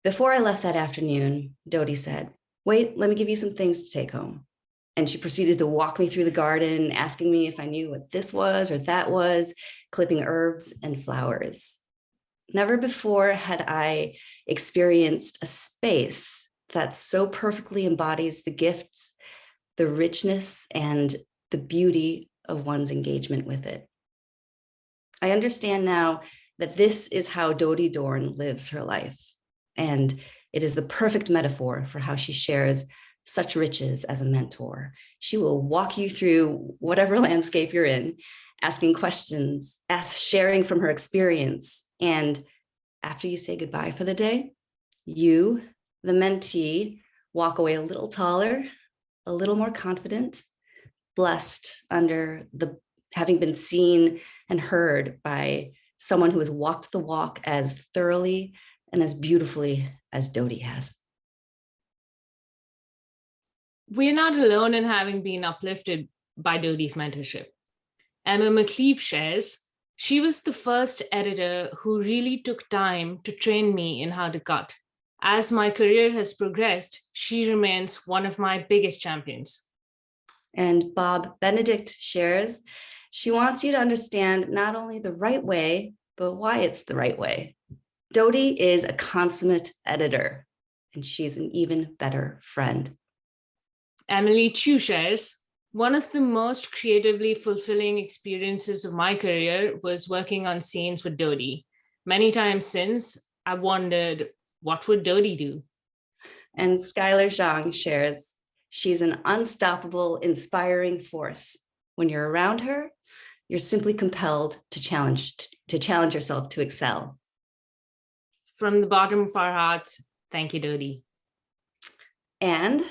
Before I left that afternoon, Dody said, "Wait, let me give you some things to take home." And she proceeded to walk me through the garden, asking me if I knew what this was or that was, clipping herbs and flowers. Never before had I experienced a space that so perfectly embodies the gifts, the richness, and the beauty of one's engagement with it. I understand now that this is how Dody Dorn lives her life, and it is the perfect metaphor for how she shares such riches as a mentor. She will walk you through whatever landscape you're in, asking questions, sharing from her experience. And after you say goodbye for the day, you, the mentee, walk away a little taller, a little more confident, blessed under the having been seen and heard by someone who has walked the walk as thoroughly and as beautifully as Dody has. We're not alone in having been uplifted by Dody's mentorship. Emma McLeave shares, "She was the first editor who really took time to train me in how to cut. As my career has progressed, she remains one of my biggest champions." And Bob Benedict shares, "She wants you to understand not only the right way, but why it's the right way. Dody is a consummate editor, and she's an even better friend." Emily Chu shares, "One of the most creatively fulfilling experiences of my career was working on scenes with Dody. Many times since, I wondered, what would Dody do?" And Skylar Zhang shares, "She's an unstoppable, inspiring force. When you're around her, you're simply compelled to challenge yourself to excel." From the bottom of our hearts, thank you, Dody. And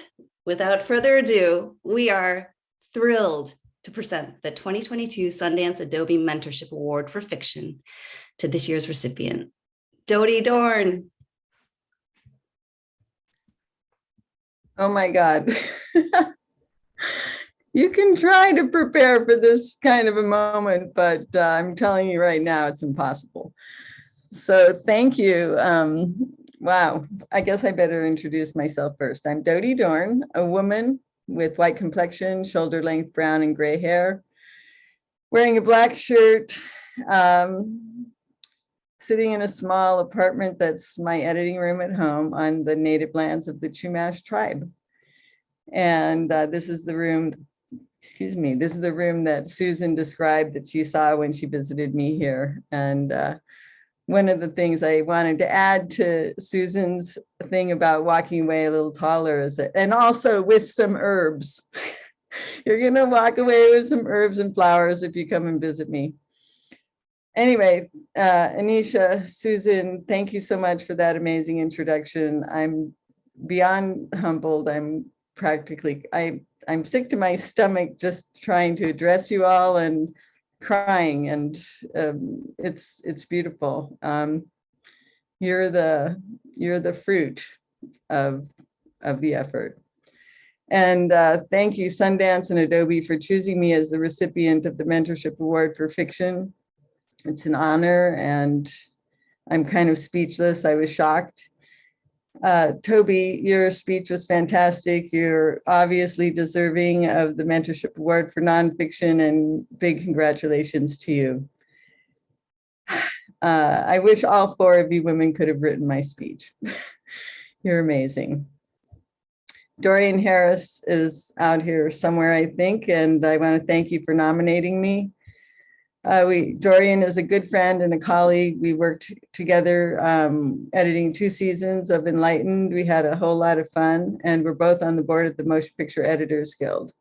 without further ado, we are thrilled to present the 2022 Sundance Adobe Mentorship Award for Fiction to this year's recipient, Dody Dorn. Oh my God. You can try to prepare for this kind of a moment, but I'm telling you right now, it's impossible. So thank you. Wow, I guess I better introduce myself first. I'm Dody Dorn, a woman with white complexion, shoulder length brown and gray hair, wearing a black shirt, sitting in a small apartment that's my editing room at home on the native lands of the Chumash tribe. And this is the room, this is the room that Susan described that she saw when she visited me here. And one of the things I wanted to add to Susan's thing about walking away a little taller is that, and also with some herbs. You're gonna walk away with some herbs and flowers if you come and visit me. Anyway, Anisha, Susan, thank you so much for that amazing introduction. I'm beyond humbled. I'm sick to my stomach just trying to address you all and crying, and it's beautiful. You're the fruit of the effort. And thank you, Sundance and Adobe, for choosing me as the recipient of the Mentorship Award for Fiction. It's an honor, and I'm kind of speechless. I was shocked. Toby, your speech was fantastic. You're obviously deserving of the Mentorship Award for Nonfiction, and big congratulations to you. I wish all 4 of you women could have written my speech. You're amazing. Dorian Harris is out here somewhere, I think, and I want to thank you for nominating me. Dorian is a good friend and a colleague. We worked together editing 2 seasons of Enlightened. We had a whole lot of fun, and we're both on the board of the Motion Picture Editors Guild.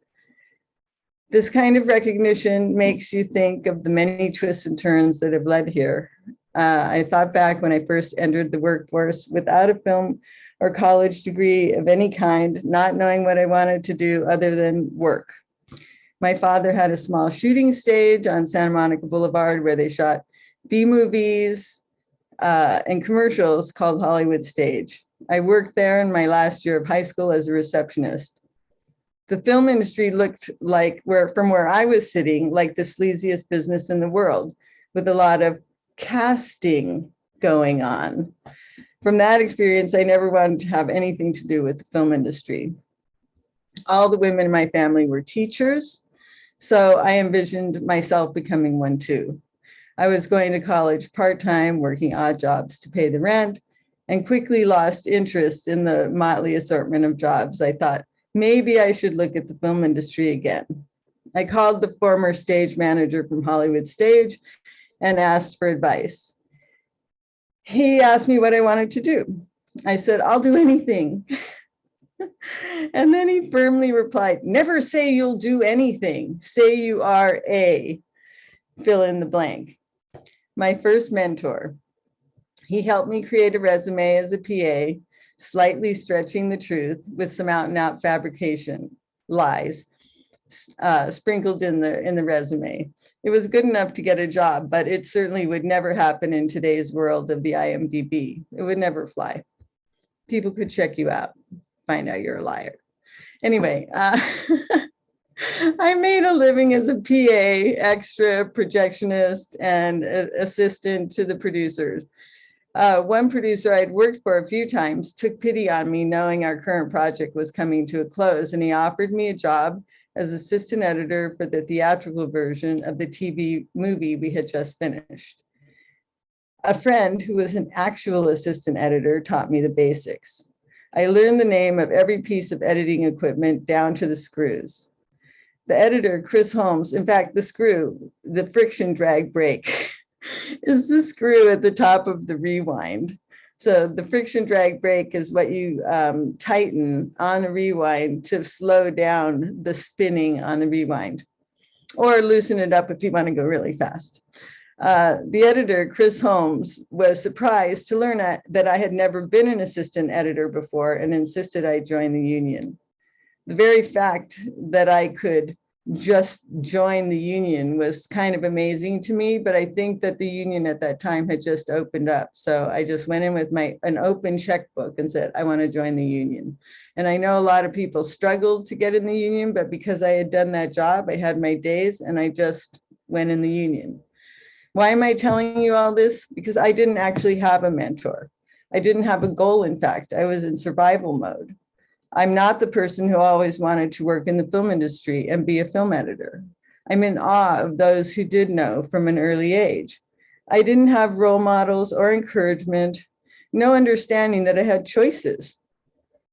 This kind of recognition makes you think of the many twists and turns that have led here. I thought back when I first entered the workforce without a film or college degree of any kind, not knowing what I wanted to do other than work. My father had a small shooting stage on Santa Monica Boulevard where they shot B-movies and commercials called Hollywood Stage. I worked there in my last year of high school as a receptionist. The film industry looked like, from where I was sitting, like the sleaziest business in the world, with a lot of casting going on. From that experience, I never wanted to have anything to do with the film industry. All the women in my family were teachers, so I envisioned myself becoming one too. I was going to college part-time, working odd jobs to pay the rent, and quickly lost interest in the motley assortment of jobs. I thought, maybe I should look at the film industry again. I called the former stage manager from Hollywood Stage and asked for advice. He asked me what I wanted to do. I said, I'll do anything. And then he firmly replied, never say you'll do anything. Say you are a fill in the blank. My first mentor. He helped me create a resume as a PA, slightly stretching the truth with some out and out fabrication, lies, sprinkled in the resume. It was good enough to get a job, but it certainly would never happen in today's world of the IMDb. It would never fly. People could check you out, find out you're a liar. Anyway, I made a living as a PA, extra, projectionist, and assistant to the producers. One producer I'd worked for a few times took pity on me, knowing our current project was coming to a close, and he offered me a job as assistant editor for the theatrical version of the TV movie we had just finished. A friend who was an actual assistant editor taught me the basics. I learned the name of every piece of editing equipment down to the screws. The editor, Chris Holmes, in fact, the screw, the friction drag brake, is the screw at the top of the rewind. So the friction drag brake is what you tighten on the rewind to slow down the spinning on the rewind, or loosen it up if you want to go really fast. The editor, Chris Holmes, was surprised to learn that I had never been an assistant editor before and insisted I join the union. The very fact that I could just join the union was kind of amazing to me, but I think that the union at that time had just opened up. So I just went in with an open checkbook and said, I want to join the union. And I know a lot of people struggled to get in the union, but because I had done that job, I had my days and I just went in the union. Why am I telling you all this? Because I didn't actually have a mentor. I didn't have a goal, in fact. I was in survival mode. I'm not the person who always wanted to work in the film industry and be a film editor. I'm in awe of those who did know from an early age. I didn't have role models or encouragement, no understanding that I had choices.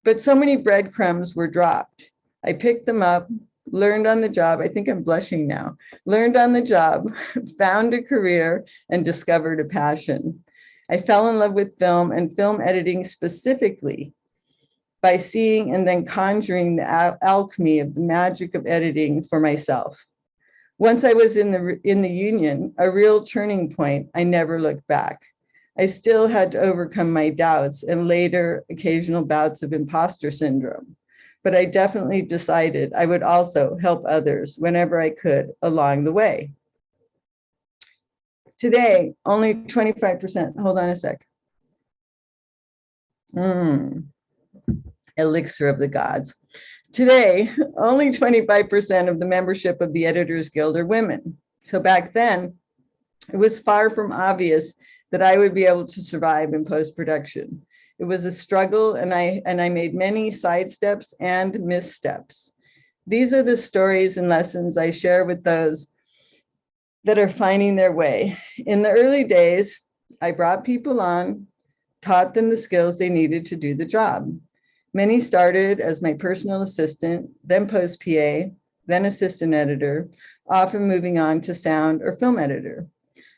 But so many breadcrumbs were dropped. I picked them up, learned on the job. I think I'm blushing now. Learned on the job, found a career, and discovered a passion. I fell in love with film and film editing specifically by seeing and then conjuring the alchemy of the magic of editing for myself. Once I was in the union, a real turning point, I never looked back. I still had to overcome my doubts and later occasional bouts of imposter syndrome. But I definitely decided I would also help others whenever I could along the way. Today, only 25%, hold on a sec. Elixir of the gods. Today, only 25% of the membership of the Editors Guild are women. So back then, it was far from obvious that I would be able to survive in post-production. It was a struggle, and I made many sidesteps and missteps. These are the stories and lessons I share with those that are finding their way. In the early days, I brought people on, taught them the skills they needed to do the job. Many started as my personal assistant, then post PA, then assistant editor, often moving on to sound or film editor.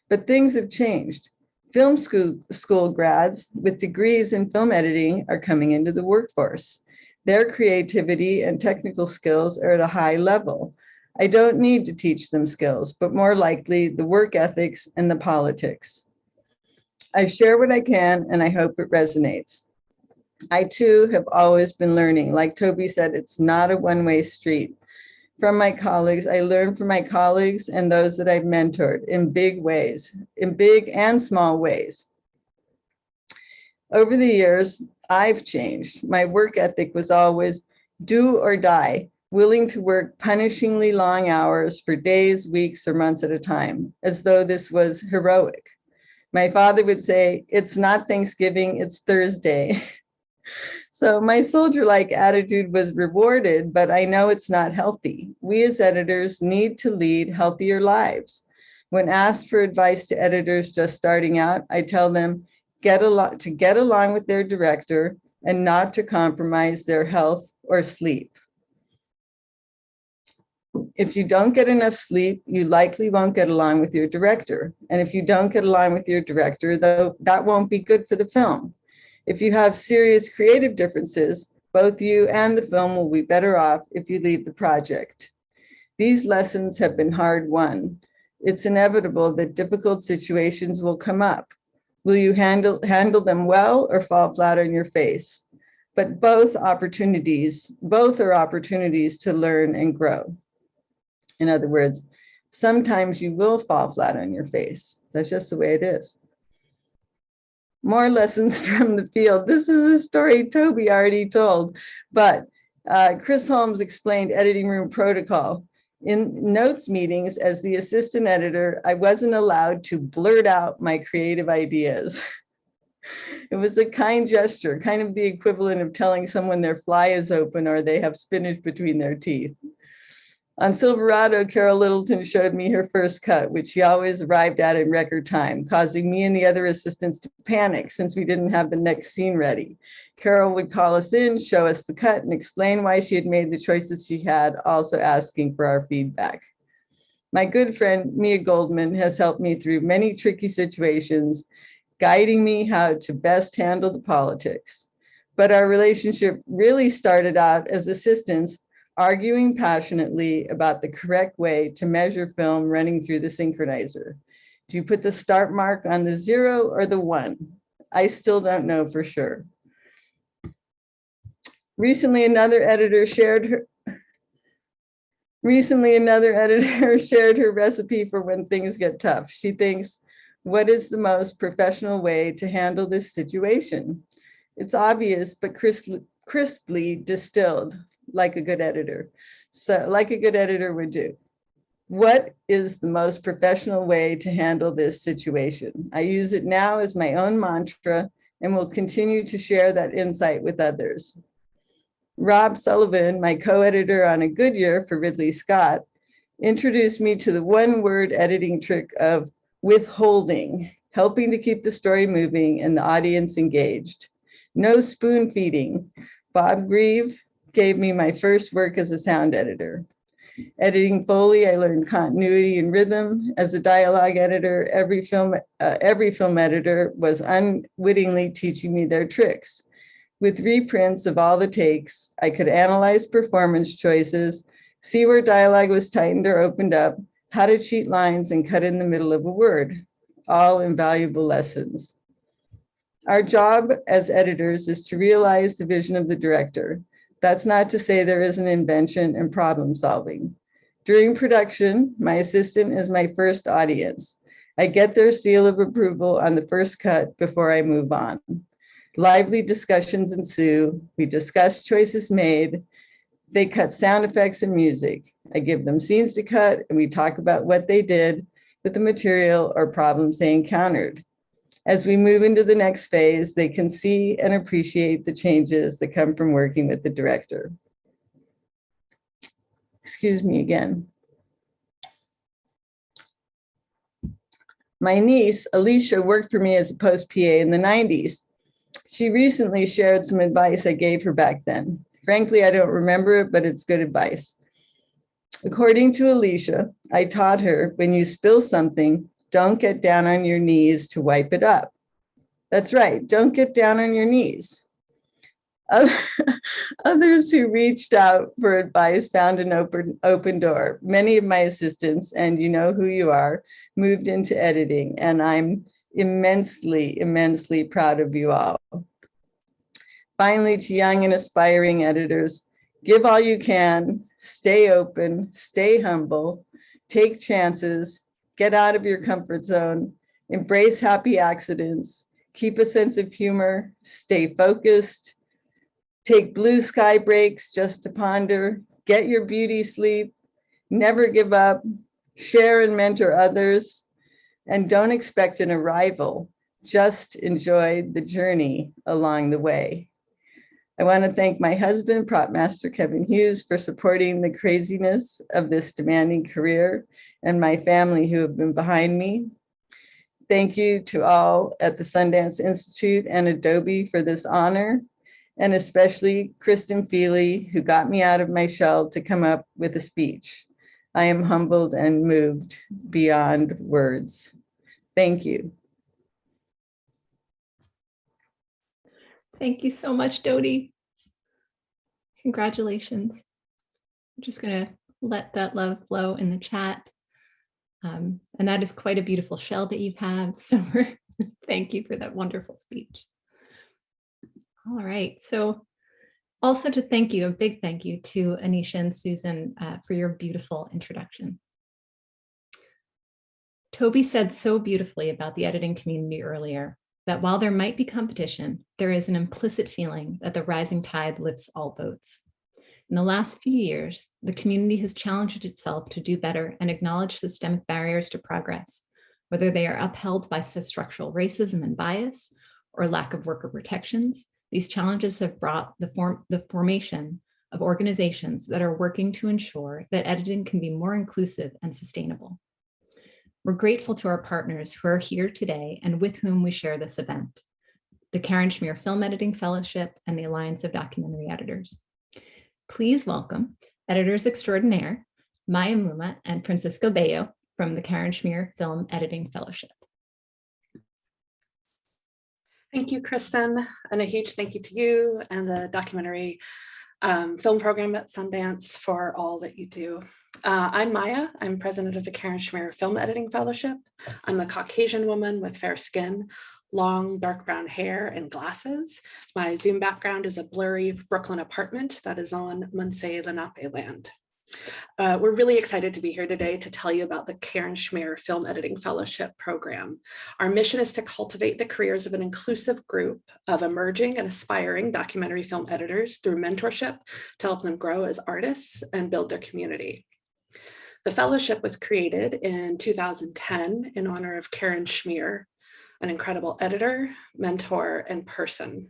But things have changed. Film school grads with degrees in film editing are coming into the workforce. Their creativity and technical skills are at a high level. I don't need to teach them skills, but more likely the work ethics and the politics. I share what I can, and I hope it resonates. I too have always been learning. Like Toby said, it's not a one-way street. From my colleagues, I learn from my colleagues and those that I've mentored in big ways, in big and small ways. Over the years, I've changed. My work ethic was always do or die, willing to work punishingly long hours for days, weeks, or months at a time, as though this was heroic. My father would say, it's not Thanksgiving, it's Thursday. So my soldier-like attitude was rewarded, but I know it's not healthy. We as editors need to lead healthier lives. When asked for advice to editors just starting out, I tell them to get along with their director and not to compromise their health or sleep. If you don't get enough sleep, you likely won't get along with your director. And if you don't get along with your director, though, that won't be good for the film. If you have serious creative differences, both you and the film will be better off if you leave the project. These lessons have been hard won. It's inevitable that difficult situations will come up. Will you handle them well or fall flat on your face? But both are opportunities to learn and grow. In other words, sometimes you will fall flat on your face. That's just the way it is. More lessons from the field. This is a story Toby already told, but Chris Holmes explained editing room protocol. In notes meetings as the assistant editor, I wasn't allowed to blurt out my creative ideas. It was a kind gesture, kind of the equivalent of telling someone their fly is open or they have spinach between their teeth. On Silverado, Carol Littleton showed me her first cut, which she always arrived at in record time, causing me and the other assistants to panic since we didn't have the next scene ready. Carol would call us in, show us the cut, and explain why she had made the choices she had, also asking for our feedback. My good friend, Mia Goldman, has helped me through many tricky situations, guiding me how to best handle the politics. But our relationship really started out as assistants, arguing passionately about the correct way to measure film running through the synchronizer. Do you put the start mark on the 0 or the 1? I still don't know for sure. Recently, another editor shared her recipe for when things get tough. She thinks, what is the most professional way to handle this situation? It's obvious, but crisply distilled, like a good editor. So like a good editor would do. What is the most professional way to handle this situation? I use it now as my own mantra and will continue to share that insight with others. Rob Sullivan, my co-editor on A Good Year for Ridley Scott, introduced me to the one-word editing trick of withholding, helping to keep the story moving and the audience engaged. No spoon feeding. Bob Grieve gave me my first work as a sound editor. Editing Foley, I learned continuity and rhythm. As a dialogue editor, every film editor was unwittingly teaching me their tricks. With reprints of all the takes, I could analyze performance choices, see where dialogue was tightened or opened up, how to cheat lines and cut in the middle of a word. All invaluable lessons. Our job as editors is to realize the vision of the director. That's not to say there isn't invention and problem solving. During production, my assistant is my first audience. I get their seal of approval on the first cut before I move on. Lively discussions ensue. We discuss choices made. They cut sound effects and music. I give them scenes to cut, and we talk about what they did with the material or problems they encountered. As we move into the next phase, they can see and appreciate the changes that come from working with the director. Excuse me again. My niece, Alicia, worked for me as a post PA in the 90s. She recently shared some advice I gave her back then. Frankly, I don't remember it, but it's good advice. According to Alicia, I taught her, when you spill something, don't get down on your knees to wipe it up. That's right, don't get down on your knees. Others who reached out for advice found an open door. Many of my assistants, and you know who you are, moved into editing, and I'm immensely, immensely proud of you all. Finally, to young and aspiring editors, give all you can, stay open, stay humble, take chances, get out of your comfort zone, embrace happy accidents, keep a sense of humor, stay focused, take blue sky breaks just to ponder, get your beauty sleep, never give up, share and mentor others, and don't expect an arrival, just enjoy the journey along the way. I want to thank my husband, prop master Kevin Hughes, for supporting the craziness of this demanding career, and my family who have been behind me. Thank you to all at the Sundance Institute and Adobe for this honor, and especially Kristen Feely, who got me out of my shell to come up with a speech. I am humbled and moved beyond words. Thank you. Thank you so much, Dody. Congratulations. I'm just gonna let that love flow in the chat. And that is quite a beautiful shell that you have. So thank you for that wonderful speech. All right, so also to thank you, a big thank you to Anisha and Susan for your beautiful introduction. Toby said so beautifully about the editing community earlier, that while there might be competition, there is an implicit feeling that the rising tide lifts all boats. In the last few years, the community has challenged itself to do better and acknowledge systemic barriers to progress, whether they are upheld by structural racism and bias or lack of worker protections. These challenges have brought the formation of organizations that are working to ensure that editing can be more inclusive and sustainable. We're grateful to our partners who are here today and with whom we share this event, the Karen Schmeer Film Editing Fellowship and the Alliance of Documentary Editors. Please welcome editors extraordinaire, Maya Muma and Francisco Bello from the Karen Schmeer Film Editing Fellowship. Thank you, Kristen, and a huge thank you to you and the documentary film program at Sundance for all that you do. I'm Maya. I'm president of the Karen Schmeer Film Editing Fellowship. I'm a Caucasian woman with fair skin, long dark brown hair and glasses. My Zoom background is a blurry Brooklyn apartment that is on Menke Lenape land. We're really excited to be here today to tell you about the Karen Schmeer Film Editing Fellowship program. Our mission is to cultivate the careers of an inclusive group of emerging and aspiring documentary film editors through mentorship to help them grow as artists and build their community. The fellowship was created in 2010 in honor of Karen Schmeer, an incredible editor, mentor, and person.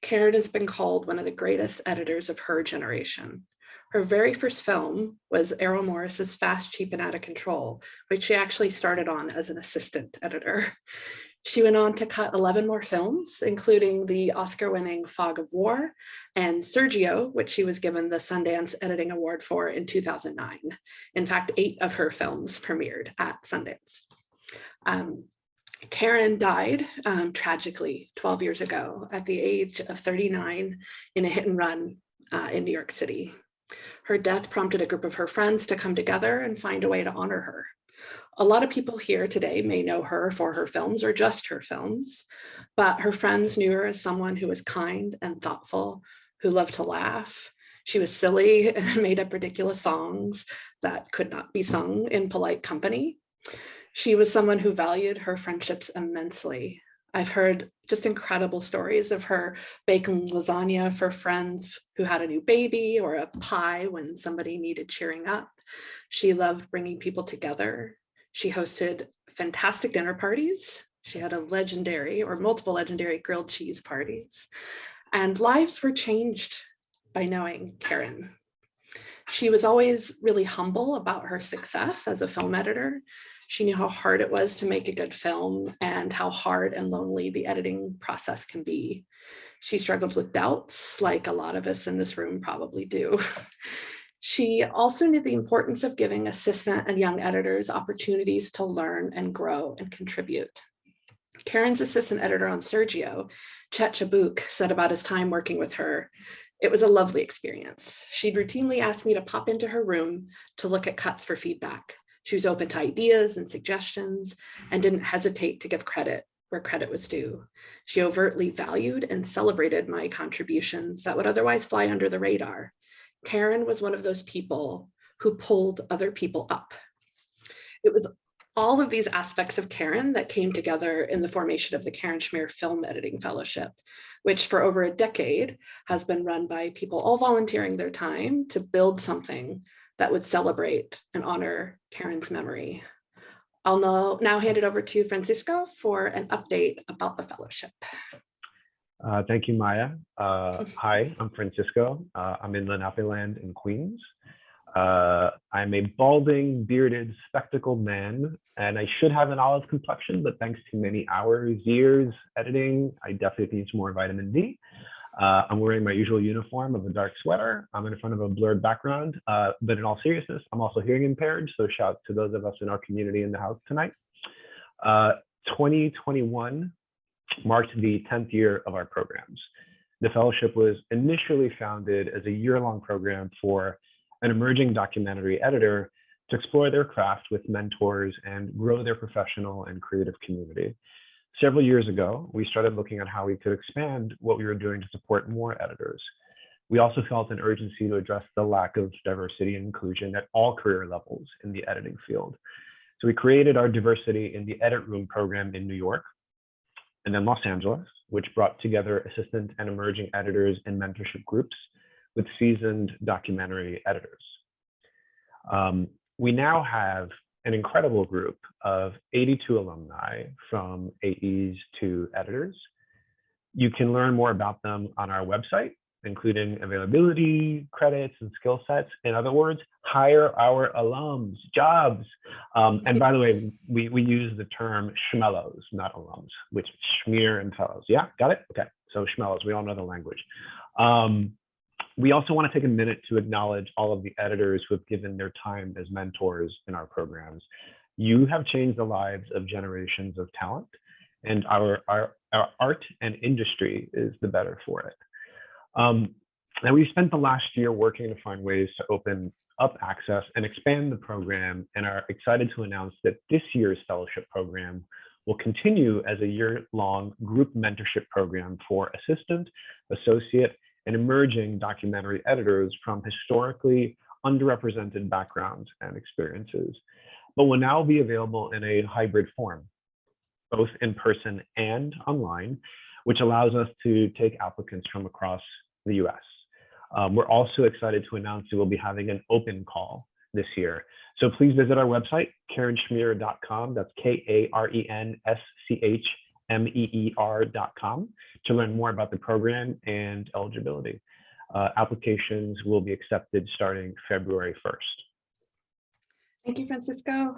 Karen has been called one of the greatest editors of her generation. Her very first film was Errol Morris's Fast, Cheap, and Out of Control, which she actually started on as an assistant editor. She went on to cut 11 more films, including the Oscar-winning Fog of War and Sergio, which she was given the Sundance Editing Award for in 2009. In fact, 8 of her films premiered at Sundance. Karen died tragically 12 years ago at the age of 39 in a hit and run in New York City. Her death prompted a group of her friends to come together and find a way to honor her. A lot of people here today may know her for her films or just her films, but her friends knew her as someone who was kind and thoughtful, who loved to laugh. She was silly and made up ridiculous songs that could not be sung in polite company. She was someone who valued her friendships immensely. I've heard just incredible stories of her baking lasagna for friends who had a new baby, or a pie when somebody needed cheering up. She loved bringing people together. She hosted fantastic dinner parties. She had a legendary or multiple legendary grilled cheese parties. And lives were changed by knowing Karen. She was always really humble about her success as a film editor. She knew how hard it was to make a good film and how hard and lonely the editing process can be. She struggled with doubts, like a lot of us in this room probably do. She also knew the importance of giving assistant and young editors opportunities to learn and grow and contribute. Karen's assistant editor on Sergio, Chet Chabuk, said about his time working with her, "It was a lovely experience. She'd routinely ask me to pop into her room to look at cuts for feedback. She was open to ideas and suggestions and didn't hesitate to give credit where credit was due. She overtly valued and celebrated my contributions that would otherwise fly under the radar. Karen was one of those people who pulled other people up." It was all of these aspects of Karen that came together in the formation of the Karen Schmeer Film Editing Fellowship, which for over a decade has been run by people all volunteering their time to build something that would celebrate and honor Karen's memory. I'll now hand it over to Francisco for an update about the fellowship. Thank you, Maya. Hi, I'm Francisco. I'm in Lenape Land in Queens. I'm a balding, bearded, spectacled man, and I should have an olive complexion, but thanks to many hours, years editing, I definitely need some more vitamin D. I'm wearing my usual uniform of a dark sweater. I'm in front of a blurred background, but in all seriousness, I'm also hearing impaired, so shout out to those of us in our community in the house tonight. 2021 marked the 10th year of our programs. The fellowship was initially founded as a year-long program for an emerging documentary editor to explore their craft with mentors and grow their professional and creative community. Several years ago, we started looking at how we could expand what we were doing to support more editors. We also felt an urgency to address the lack of diversity and inclusion at all career levels in the editing field. So we created our Diversity in the Edit Room program in New York and then Los Angeles, which brought together assistant and emerging editors in mentorship groups with seasoned documentary editors. We now have an incredible group of 82 alumni from AEs to editors. You can learn more about them on our website, including availability, credits, and skill sets. In other words, hire our alums, jobs. And by the way, we use the term schmellows, not alums, which is Schmeer and fellows. Yeah, got it? Okay, so schmellows, we all know the language. We also want to take a minute to acknowledge all of the editors who have given their time as mentors in our programs. You have changed the lives of generations of talent, and our art and industry is the better for it. And we spent the last year working to find ways to open up access and expand the program, and are excited to announce that this year's fellowship program will continue as a year-long group mentorship program for assistant, associate, and emerging documentary editors from historically underrepresented backgrounds and experiences, but will now be available in a hybrid form, both in person and online, which allows us to take applicants from across the US. We're also excited to announce that we'll be having an open call this year. So please visit our website, karenschmeer.com, that's KARENSCHMEER.com, to learn more about the program and eligibility. Applications will be accepted starting February 1st. Thank you, Francisco.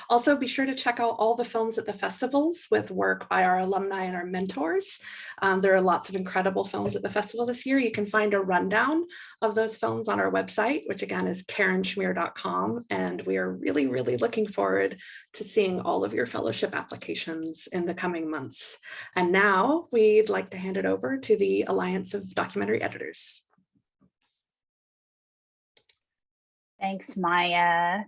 Also, be sure to check out all the films at the festivals with work by our alumni and our mentors. There are lots of incredible films at the festival this year. You can find a rundown of those films on our website, which again is karenschmeer.com. And we are really, really looking forward to seeing all of your fellowship applications in the coming months. And now we'd like to hand it over to the Alliance of Documentary Editors. Thanks, Maya.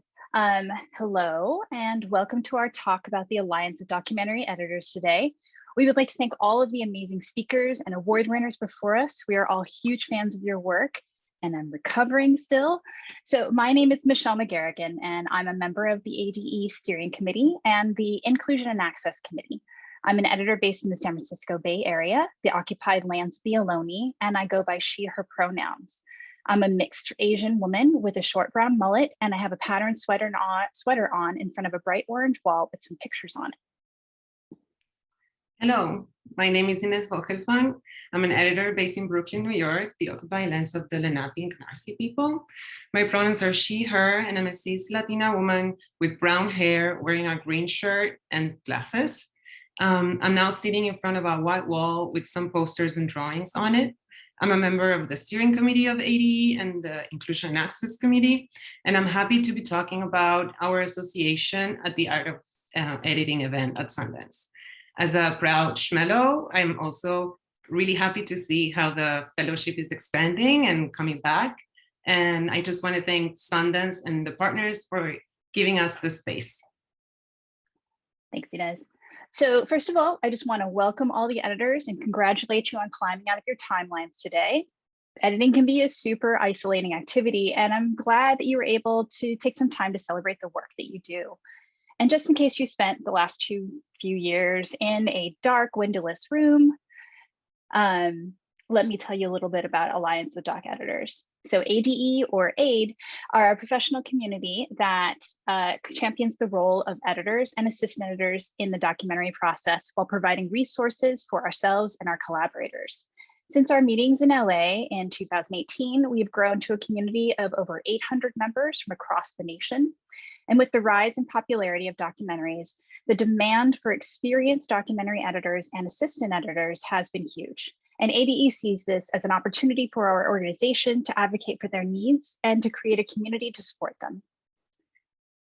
Hello, and welcome to our talk about the Alliance of Documentary Editors today. We would like to thank all of the amazing speakers and award winners before us. We are all huge fans of your work, and I'm recovering still. So my name is Michelle McGarrigan, and I'm a member of the ADE Steering Committee and the Inclusion and Access Committee. I'm an editor based in the San Francisco Bay Area, the occupied lands of the Ohlone, and I go by she, her pronouns. I'm a mixed Asian woman with a short brown mullet, and I have a patterned sweater on in front of a bright orange wall with some pictures on it. Hello, my name is Ines Vogelfang. I'm an editor based in Brooklyn, New York, the occupied lands of the Lenape and Canarsie people. My pronouns are she, her, and I'm a cis Latina woman with brown hair, wearing a green shirt and glasses. I'm now sitting in front of a white wall with some posters and drawings on it. I'm a member of the steering committee of ADE and the Inclusion and Access Committee, and I'm happy to be talking about our association at the Art of Editing event at Sundance. As a proud Schmello, I'm also really happy to see how the fellowship is expanding and coming back. And I just want to thank Sundance and the partners for giving us the space. Thanks, Inez. So first of all, I just want to welcome all the editors and congratulate you on climbing out of your timelines today. Editing can be a super isolating activity, and I'm glad that you were able to take some time to celebrate the work that you do. And just in case you spent the last few years in a dark, windowless room, let me tell you a little bit about Alliance of Doc Editors. So ADE or AID are a professional community that champions the role of editors and assistant editors in the documentary process while providing resources for ourselves and our collaborators. Since our meetings in LA in 2018, we've grown to a community of over 800 members from across the nation. And with the rise in popularity of documentaries, the demand for experienced documentary editors and assistant editors has been huge. And ADE sees this as an opportunity for our organization to advocate for their needs and to create a community to support them.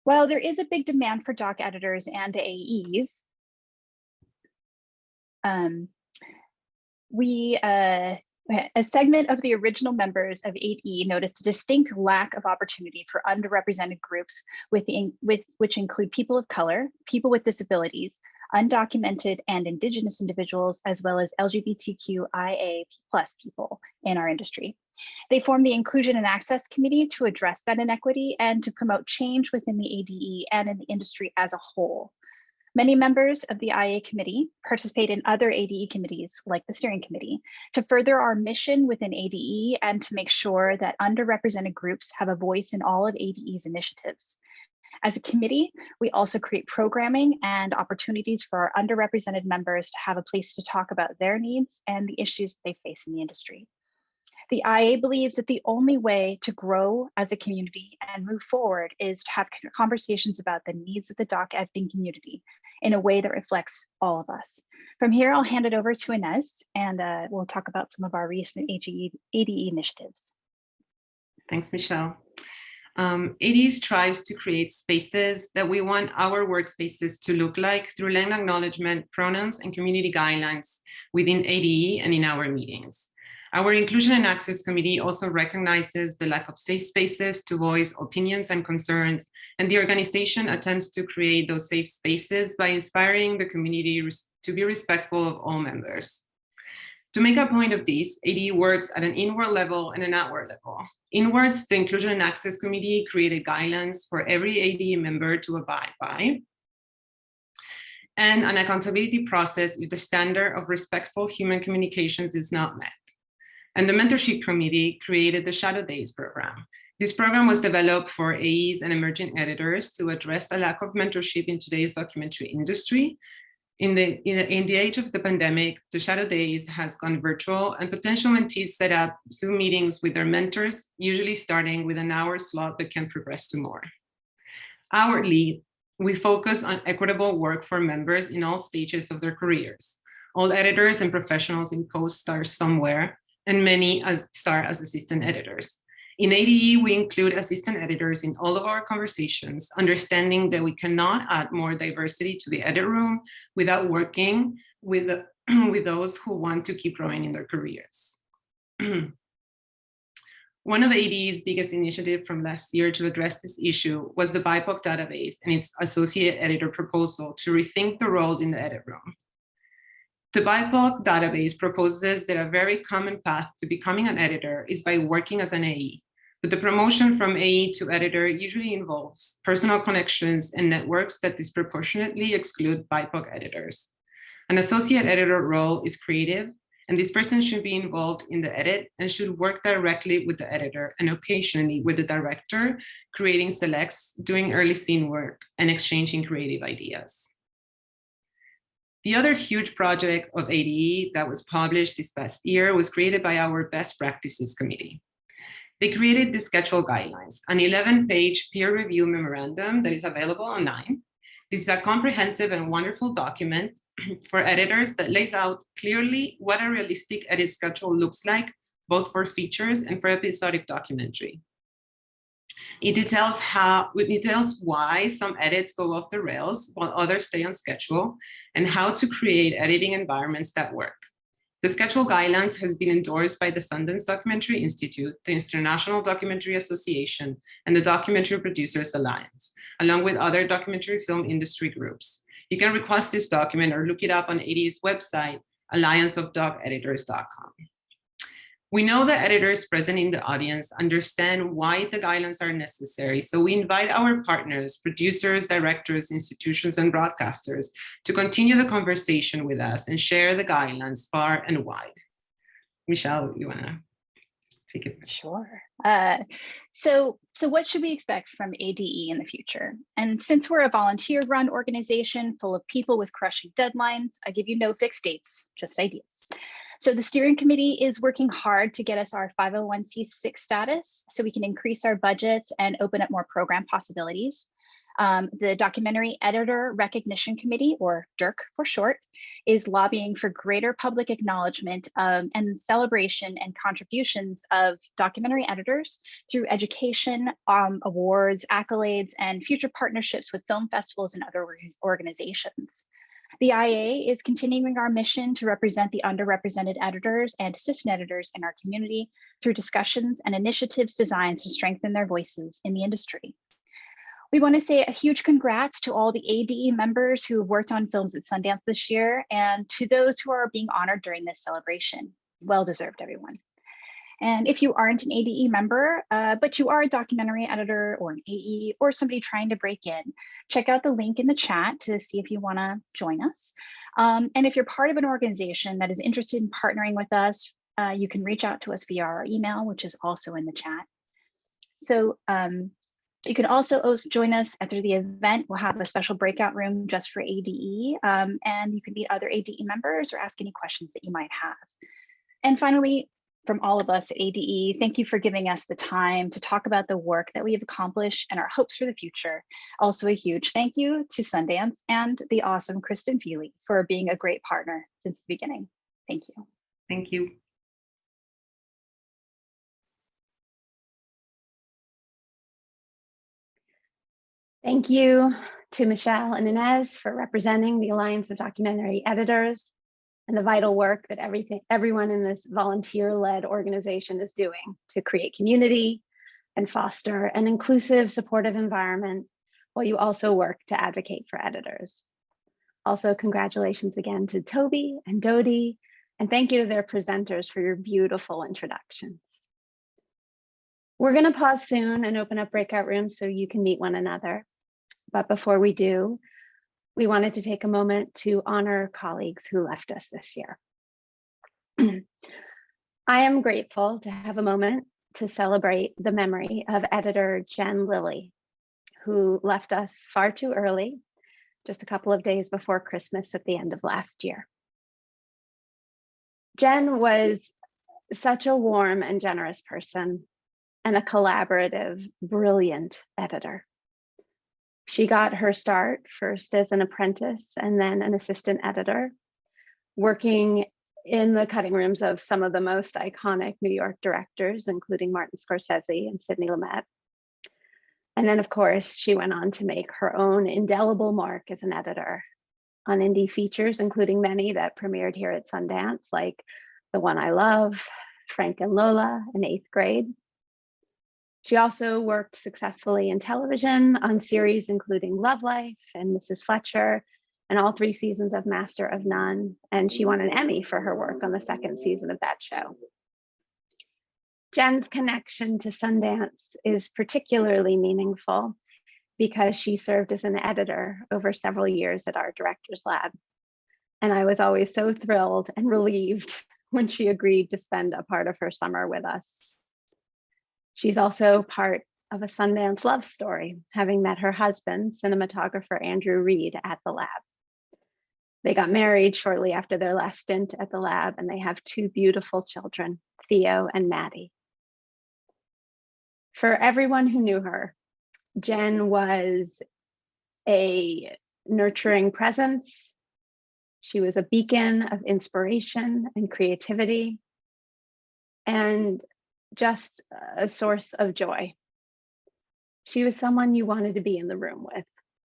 While there is a big demand for doc editors and AEs, a segment of the original members of ADE noticed a distinct lack of opportunity for underrepresented groups which include people of color, people with disabilities, undocumented and Indigenous individuals, as well as LGBTQIA+ people in our industry. They formed the Inclusion and Access Committee to address that inequity and to promote change within the ADE and in the industry as a whole. Many members of the IA committee participate in other ADE committees like the steering committee to further our mission within ADE and to make sure that underrepresented groups have a voice in all of ADE's initiatives. As a committee, we also create programming and opportunities for our underrepresented members to have a place to talk about their needs and the issues they face in the industry. The IA believes that the only way to grow as a community and move forward is to have conversations about the needs of the doc editing community in a way that reflects all of us. From here, I'll hand it over to Inez, and we'll talk about some of our recent ADE initiatives. Thanks, Michelle. ADE strives to create spaces that we want our workspaces to look like through land acknowledgement, pronouns, and community guidelines within ADE and in our meetings. Our Inclusion and Access Committee also recognizes the lack of safe spaces to voice opinions and concerns, and the organization attempts to create those safe spaces by inspiring the community to be respectful of all members. To make a point of this, ADE works at an inward level and an outward level. Inwards, the Inclusion and Access Committee created guidelines for every ADE member to abide by, and an accountability process if the standard of respectful human communications is not met. And the Mentorship Committee created the Shadow Days program. This program was developed for AEs and emerging editors to address a lack of mentorship in today's documentary industry. In the age of the pandemic, the Shadow Days has gone virtual, and potential mentees set up Zoom meetings with their mentors, usually starting with an hour slot that can progress to more. Hourly, we focus on equitable work for members in all stages of their careers. All editors and professionals in post start somewhere, and many start as assistant editors. In ADE, we include assistant editors in all of our conversations, understanding that we cannot add more diversity to the edit room without working with those who want to keep growing in their careers. One of ADE's biggest initiatives from last year to address this issue was the BIPOC database and its associate editor proposal to rethink the roles in the edit room. The BIPOC database proposes that a very common path to becoming an editor is by working as an AE, but the promotion from AE to editor usually involves personal connections and networks that disproportionately exclude BIPOC editors. An associate editor role is creative, and this person should be involved in the edit and should work directly with the editor and occasionally with the director, creating selects, doing early scene work, and exchanging creative ideas. The other huge project of ADE that was published this past year was created by our Best Practices Committee. They created the schedule guidelines, an 11-page peer review memorandum that is available online. This is a comprehensive and wonderful document for editors that lays out clearly what a realistic edit schedule looks like, both for features and for episodic documentary. It details why some edits go off the rails while others stay on schedule, and how to create editing environments that work. The schedule guidelines has been endorsed by the Sundance Documentary Institute, the International Documentary Association, and the Documentary Producers Alliance, along with other documentary film industry groups. You can request this document or look it up on ADE's website, allianceofdoceditors.com. We know that editors present in the audience understand why the guidelines are necessary, so we invite our partners, producers, directors, institutions, and broadcasters to continue the conversation with us and share the guidelines far and wide. Michelle, you wanna take it? Sure. So what should we expect from ADE in the future? And since we're a volunteer-run organization full of people with crushing deadlines, I give you no fixed dates, just ideas. So the steering committee is working hard to get us our 501c6 status so we can increase our budgets and open up more program possibilities. The Documentary Editor Recognition Committee, or DERC for short, is lobbying for greater public acknowledgement and celebration and contributions of documentary editors through education, awards, accolades, and future partnerships with film festivals and other organizations. The IA is continuing our mission to represent the underrepresented editors and assistant editors in our community through discussions and initiatives designed to strengthen their voices in the industry. We want to say a huge congrats to all the ADE members who worked on films at Sundance this year, and to those who are being honored during this celebration. Well deserved, everyone. And if you aren't an ADE member, but you are a documentary editor or an AE or somebody trying to break in, check out the link in the chat to see if you want to join us. And if you're part of an organization that is interested in partnering with us, you can reach out to us via our email, which is also in the chat. So you can also join us after the event. We'll have a special breakout room just for ADE, and you can meet other ADE members or ask any questions that you might have. And finally, from all of us at ADE, thank you for giving us the time to talk about the work that we have accomplished and our hopes for the future. Also a huge thank you to Sundance and the awesome Kristen Feely for being a great partner since the beginning. Thank you. Thank you. Thank you to Michelle and Inez for representing the Alliance of Documentary Editors and the vital work that everyone in this volunteer-led organization is doing to create community and foster an inclusive, supportive environment, while you also work to advocate for editors. Also, congratulations again to Toby and Dody, and thank you to their presenters for your beautiful introductions. We're going to pause soon and open up breakout rooms so you can meet one another. But before we do, we wanted to take a moment to honor colleagues who left us this year. I am grateful to have a moment to celebrate the memory of editor Jen Lilly, who left us far too early, just a couple of days before Christmas at the end of last year. Jen was such a warm and generous person and a collaborative, brilliant editor. She got her start first as an apprentice and then an assistant editor, working in the cutting rooms of some of the most iconic New York directors, including Martin Scorsese and Sidney Lumet. And then, of course, she went on to make her own indelible mark as an editor on indie features, including many that premiered here at Sundance, like The One I Love, Frank and Lola, and 8th Grade. She also worked successfully in television on series including Love Life and Mrs. Fletcher, and all 3 seasons of Master of None, and she won an Emmy for her work on the 2nd season of that show. Jen's connection to Sundance is particularly meaningful because she served as an editor over several years at our Directors Lab. And I was always so thrilled and relieved when she agreed to spend a part of her summer with us. She's also part of a Sundance love story, having met her husband, cinematographer Andrew Reed, at the lab. They got married shortly after their last stint at the lab, and they have 2 beautiful children, Theo and Maddie. For everyone who knew her, Jen was a nurturing presence. She was a beacon of inspiration and creativity, and just a source of joy. She was someone you wanted to be in the room with,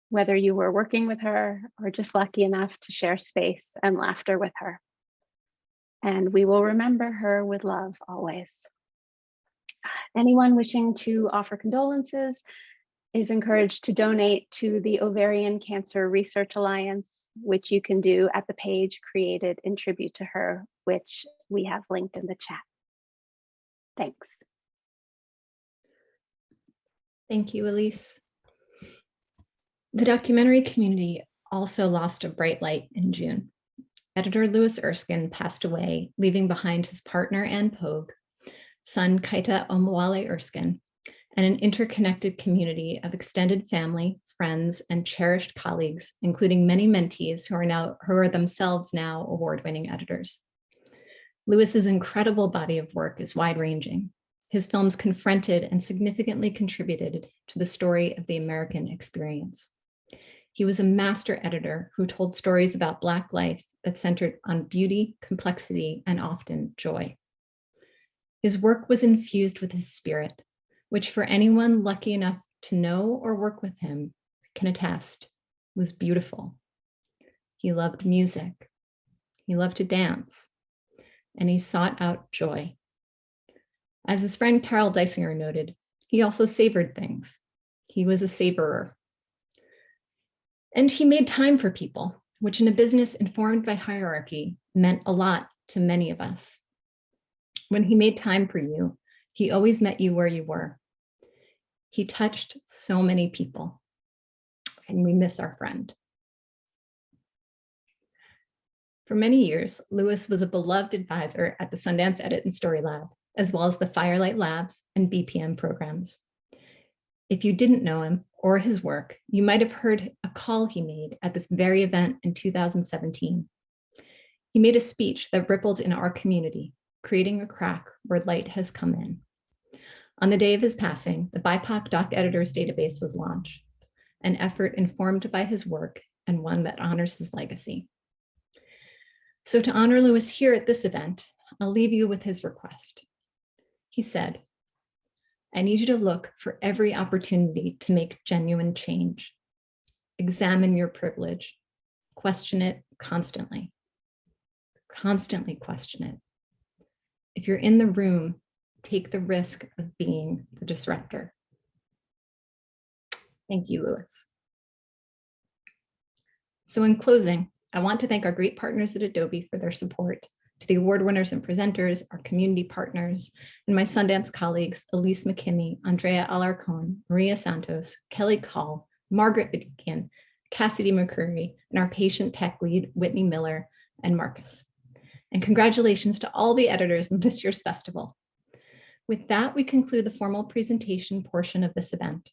whether you were working with her or just lucky enough to share space and laughter with her. And we will remember her with love always. Anyone wishing to offer condolences is encouraged to donate to the Ovarian Cancer Research Alliance, which you can do at the page created in tribute to her, which we have linked in the chat. Thanks. Thank you, Elise. The documentary community also lost a bright light in June. Editor Louis Erskine passed away, leaving behind his partner Ann Pogue, son Kaita Omwale Erskine, and an interconnected community of extended family, friends, and cherished colleagues, including many mentees who are themselves now award-winning editors. Louis's incredible body of work is wide-ranging. His films confronted and significantly contributed to the story of the American experience. He was a master editor who told stories about Black life that centered on beauty, complexity, and often joy. His work was infused with his spirit, which for anyone lucky enough to know or work with him can attest, was beautiful. He loved music. He loved to dance, and he sought out joy. As his friend Carol Deisinger noted, he also savored things. He was a savorer. And he made time for people, which in a business informed by hierarchy meant a lot to many of us. When he made time for you, he always met you where you were. He touched so many people, and we miss our friend. For many years, Louis was a beloved advisor at the Sundance Edit and Story Lab, as well as the Firelight Labs and BPM programs. If you didn't know him or his work, you might have heard a call he made at this very event in 2017. He made a speech that rippled in our community, creating a crack where light has come in. On the day of his passing, the BIPOC Doc Editors Database was launched, an effort informed by his work and one that honors his legacy. So to honor Louis here at this event, I'll leave you with his request. He said, I need you to look for every opportunity to make genuine change. Examine your privilege. Question it constantly. Constantly question it. If you're in the room, take the risk of being the disruptor. Thank you, Louis. So in closing, I want to thank our great partners at Adobe for their support, to the award winners and presenters, our community partners, and my Sundance colleagues, Elise McKimmey, Andrea Alarcon, Maria Santos, Kelly Call, Margaret Bedikian, Cassidy McCurry, and our patient tech lead, Whitney Miller and Marcus. And congratulations to all the editors in this year's festival. With that, we conclude the formal presentation portion of this event.